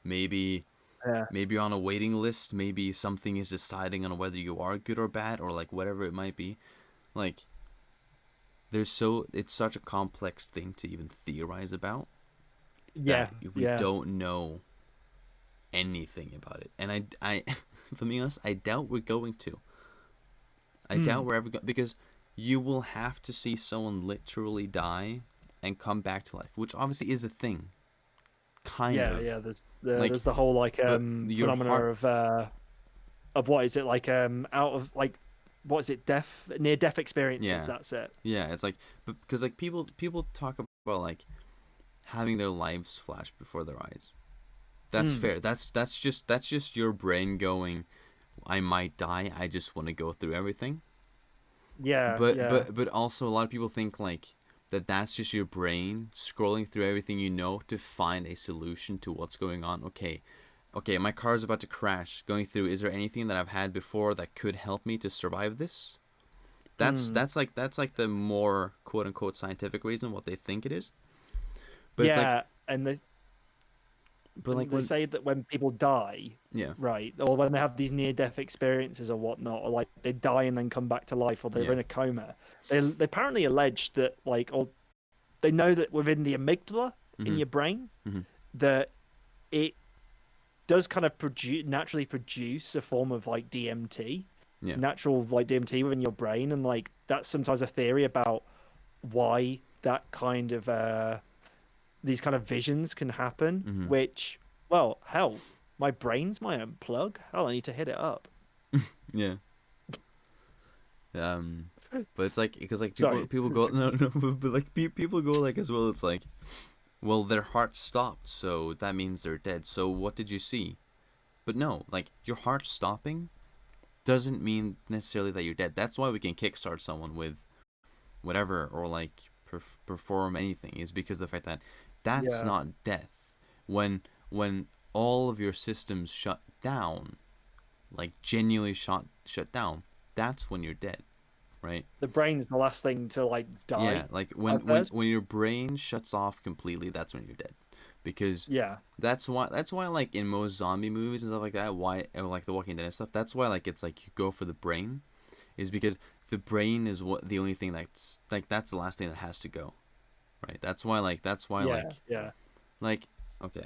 A: maybe
B: yeah.
A: maybe you're on a waiting list, maybe something is deciding on whether you are good or bad, or like whatever it might be. Like it's such a complex thing to even theorize about
B: Yeah.
A: that we
B: Yeah.
A: don't know anything about it. And I for me honest, I doubt we're going to. I doubt
B: Mm.
A: we're ever going, because you will have to see someone literally die and come back to life, which obviously is a thing, kind
B: Yeah.
A: of.
B: Yeah.
A: Like,
B: There's the whole like
A: but your
B: phenomena
A: heart,
B: of what is it like out of like what is it death near death experiences,
A: yeah,
B: that's it.
A: yeah. It's like, but because like people talk about like having their lives flash before their eyes. That's
B: Mm.
A: fair. That's just your brain going, I might die. I just want to go through everything.
B: Yeah.
A: but
B: Yeah.
A: but but also a lot of people think like that's just your brain scrolling through everything to find a solution to what's going on. Okay, my car's about to crash, going through, is there anything that I've had before that could help me to survive this? that's
B: Mm.
A: that's like that's like the more quote unquote scientific reason, what they think it is. But it's like,
B: Yeah.
A: but
B: And
A: like
B: they
A: when,
B: say that when people die,
A: yeah,
B: right, or when they have these near-death experiences or whatnot, or like they die and then come back to life, or they're
A: yeah,
B: in a coma, they apparently allege that like, or they know that within the amygdala in
A: mm-hmm,
B: your brain,
A: mm-hmm,
B: that it does kind of naturally produce a form of like DMT,
A: yeah,
B: natural like DMT within your brain, and like that's sometimes a theory about why that kind of these kind of visions can happen,
A: mm-hmm,
B: which, well, hell, my brain's my own plug. Hell, I need to hit it up.
A: yeah. um but it's like, because like people
B: Sorry.
A: people go no, no, but like people go like as well, it's like, well, their heart stopped, so that means they're dead. So what did you see? But no, like your heart stopping doesn't mean necessarily that you're dead. That's why we can kickstart someone with whatever, or like perform anything, is because of the fact that that's
B: Yeah.
A: not death. When all of your systems shut down, like genuinely shut down, that's when you're dead, right?
B: The brain's the last thing to like
A: Yeah,
B: die,
A: like
B: I've heard.
A: when your brain shuts off completely, that's when you're dead. because
B: Yeah.
A: that's why like in most zombie movies and stuff like that, why, or like the Walking Dead and stuff, that's why like it's like you go for the brain, is because the brain is what the only thing that's like, that's the last thing that has to go, right? That's why
B: Yeah. Yeah.
A: like okay,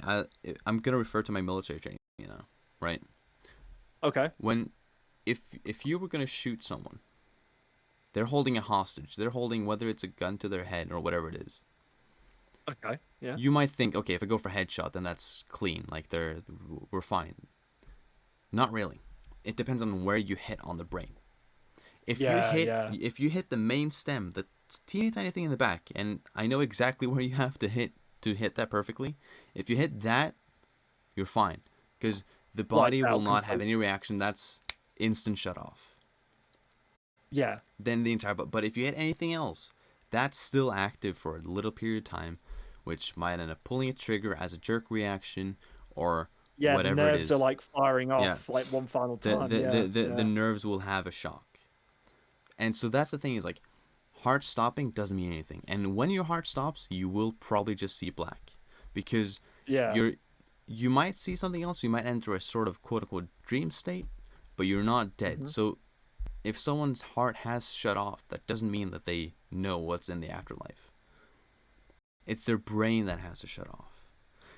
A: I'm gonna refer to my military training, right?
B: Okay.
A: When if you were gonna shoot someone, they're holding a hostage, they're holding, whether it's a gun to their head or whatever it is.
B: Okay. Yeah.
A: You might think, okay, if I go for headshot, then that's clean, like we're fine. Not really. It depends on where you hit on the brain. If you
B: Yeah.
A: hit
B: Yeah.
A: if you hit the main stem, the teeny tiny thing in the back, and I know exactly where you have to hit that perfectly. If you hit that, you're fine, because the body
B: Wiped
A: will
B: out
A: not have
B: completely.
A: any reaction. That's instant shut off.
B: Yeah.
A: Then the entire, but if you hit anything else, that's still active for a little period of time, which might end up pulling a trigger as a jerk reaction or
B: Yeah. The
A: whatever it
B: nerves are
A: is.
B: like firing
A: Yeah,
B: off like one final
A: the
B: time.
A: the the
B: Yeah.
A: the
B: Yeah.
A: nerves will have a shock. And so that's the thing, is like, heart stopping doesn't mean anything. And when your heart stops, you will probably just see black, because
B: Yeah.
A: you're you might see something else. You might enter a sort of quote unquote dream state, but you're not dead.
B: Hmm.
A: So if someone's heart has shut off, that doesn't mean that they know what's in the afterlife. It's their brain that has to shut off.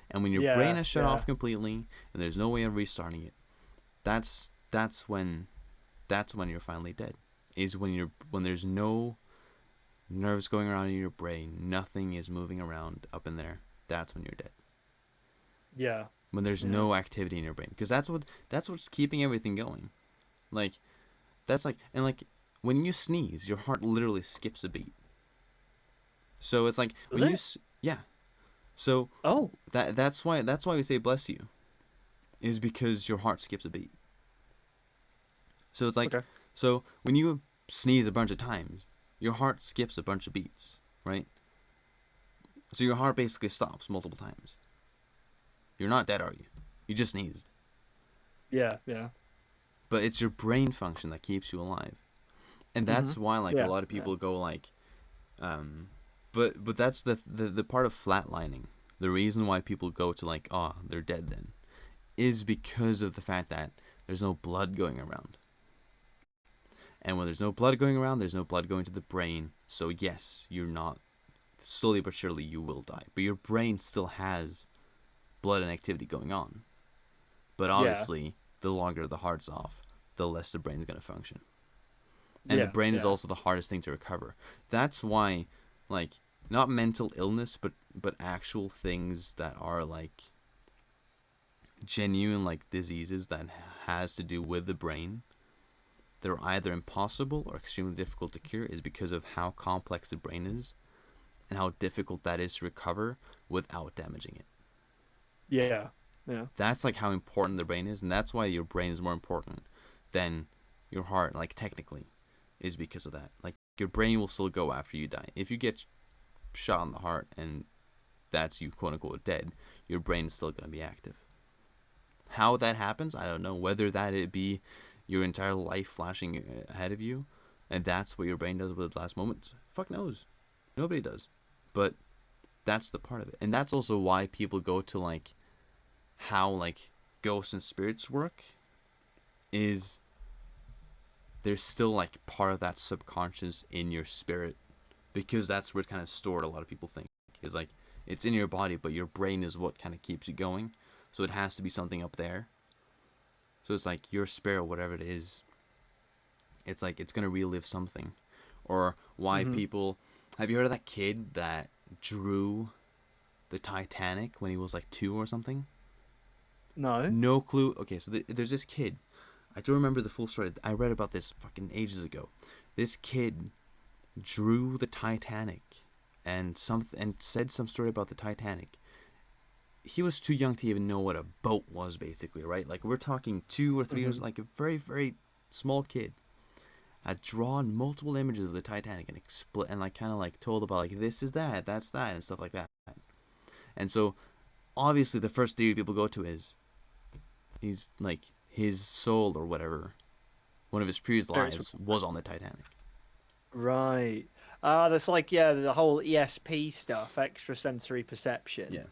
A: And when your brain
B: Yeah.
A: has shut
B: Yeah.
A: off completely and there's no way of restarting it, that's when you're finally dead. Is when there's no nerves going around in your brain, nothing is moving around up in there. That's when you're dead.
B: Yeah.
A: When there's
B: Yeah.
A: no activity in your brain, because that's what's keeping everything going. Like that's like, and like when you sneeze, your heart literally skips a beat. So it's like
B: Does
A: when
B: it?
A: yeah. So
B: Oh.
A: that's why we say bless you, is because your heart skips a beat. So it's like,
B: Okay.
A: so when you sneeze a bunch of times, your heart skips a bunch of beats, right? So your heart basically stops multiple times. You're not dead, are you? You just sneezed.
B: Yeah. Yeah.
A: But it's your brain function that keeps you alive. And
B: Hmm.
A: that's why like a
B: Yeah.
A: lot of
B: Yeah.
A: people go like but that's the part of flatlining. The reason why people go to like, oh, they're dead then, is because of the fact that there's no blood going around. And when there's no blood going around, there's no blood going to the brain. So yes, you're not, slowly but surely you will die. But your brain still has blood and activity going on. But
B: Yeah.
A: obviously, the longer the heart's off, the less the brain's going to function. And the
B: Yeah.
A: brain is
B: Yeah.
A: also the hardest thing to recover. That's why, like, not mental illness, but actual things that are like genuine like diseases that has to do with the brain, they're either impossible or extremely difficult to cure, is because of how complex the brain is and how difficult that is to recover without damaging it.
B: Yeah. Yeah.
A: That's like how important the brain is, and that's why your brain is more important than your heart, like technically, is because of that. Like your brain will still go after you die. If you get shot in the heart and that's you quote unquote dead, your brain is still gonna be active. How that happens, I don't know. Whether that it be your entire life flashing ahead of you, and that's what your brain does with the last moments, fuck knows. Nobody does. But that's the part of it. And that's also why people go to like how like ghosts and spirits work, is there's still like part of that subconscious in your spirit, because that's where it's kind of stored. A lot of people think is like it's in your body, but your brain is what kind of keeps you going. So it has to be something up there. So it's like your spirit, whatever it is, it's like it's gonna relive something. Or why
B: Hmm.
A: people, have you heard of that kid that drew the Titanic when he was like 2 or something?
B: No.
A: No clue. Okay, so there's this kid. I don't remember the full story. I read about this fucking ages ago. This kid drew the Titanic and said some story about the Titanic. He was too young to even know what a boat was, basically, right? Like we're talking 2 or 3 years,
B: Hmm.
A: like a very very small kid had drawn multiple images of the Titanic and and like kind of like told about like this is that, that's that, and stuff like that. And so obviously the first theory people go to is he's like his soul or whatever, one of his previous
B: Spirits.
A: lives was on the Titanic.
B: Right. Ah, that's like, yeah, the whole ESP stuff, extrasensory
A: Yeah.
B: perception.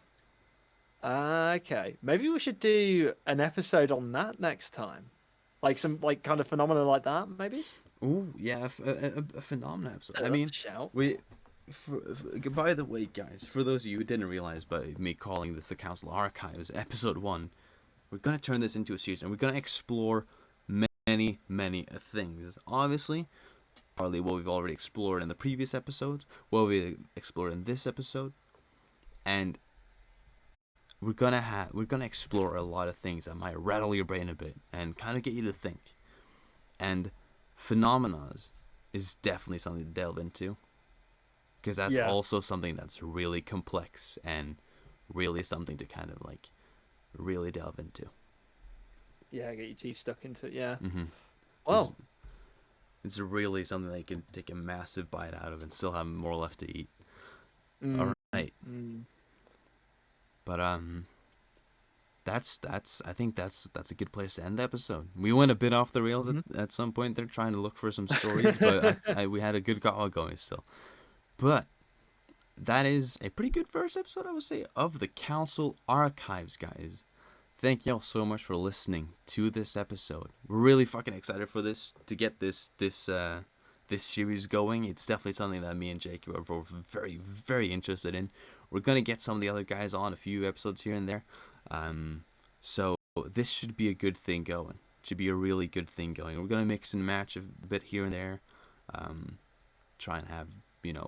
B: Okay, maybe we should do an episode on that next time, like some like kind of phenomena like that. Maybe.
A: Oh yeah, a phenomenal episode. I
B: That's
A: mean,
B: a shout.
A: we. By the way, guys, for those of you who didn't realize by me calling this the Council Archives, Episode 1, we're gonna turn this into a series, and we're gonna explore many things. Obviously, partly what we've already explored in the previous episodes, what we explored in this episode, and we're gonna explore a lot of things that might rattle your brain a bit and kind of get you to think. And phenomena is definitely something to delve into, because that's
B: Yeah,
A: also something that's really complex and really something to kind of like really delve into.
B: yeah, get your teeth stuck into it. Yeah.
A: Mm-hmm. It's,
B: Well,
A: it's really something that you can take a massive bite out of and still have more left to eat.
B: mm,
A: All right,
B: mm,
A: but that's I think that's a good place to end the episode. We went a bit off the rails
B: mhm.
A: at some point. They're trying to look for some stories, but we had a good call going still. But that is a pretty good first episode, I would say, of the Council Archives, guys. Thank y'all so much for listening to this episode. We're really fucking excited for this to get this series going. It's definitely something that me and Jacob are both very interested in. We're gonna get some of the other guys on a few episodes here and there. So this should be a good thing going. Should be a really good thing going. We're gonna mix and match a bit here and there. Um, Try and have,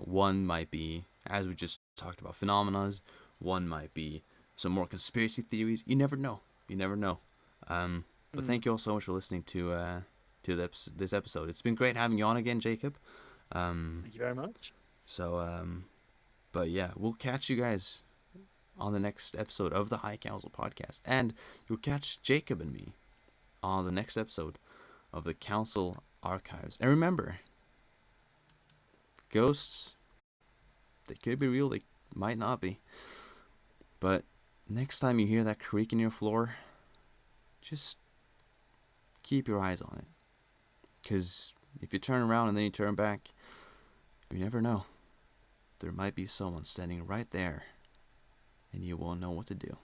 A: one might be, as we just talked about, phenomena. One might be some more conspiracy theories. You never know. You never know. But
B: Mm.
A: thank you all so much for listening to this episode. It's been great having you on again, Jacob. Um,
B: Thank you very much.
A: so, but yeah, we'll catch you guys on the next episode of the High Council podcast, and you'll catch Jacob and me on the next episode of the Council Archives. And remember, ghosts, they could be real, they might not be. But next time you hear that creak in your floor, just keep your eyes on it. Because if you turn around and then you turn back, you never know. There might be someone standing right there, and you won't know what to do.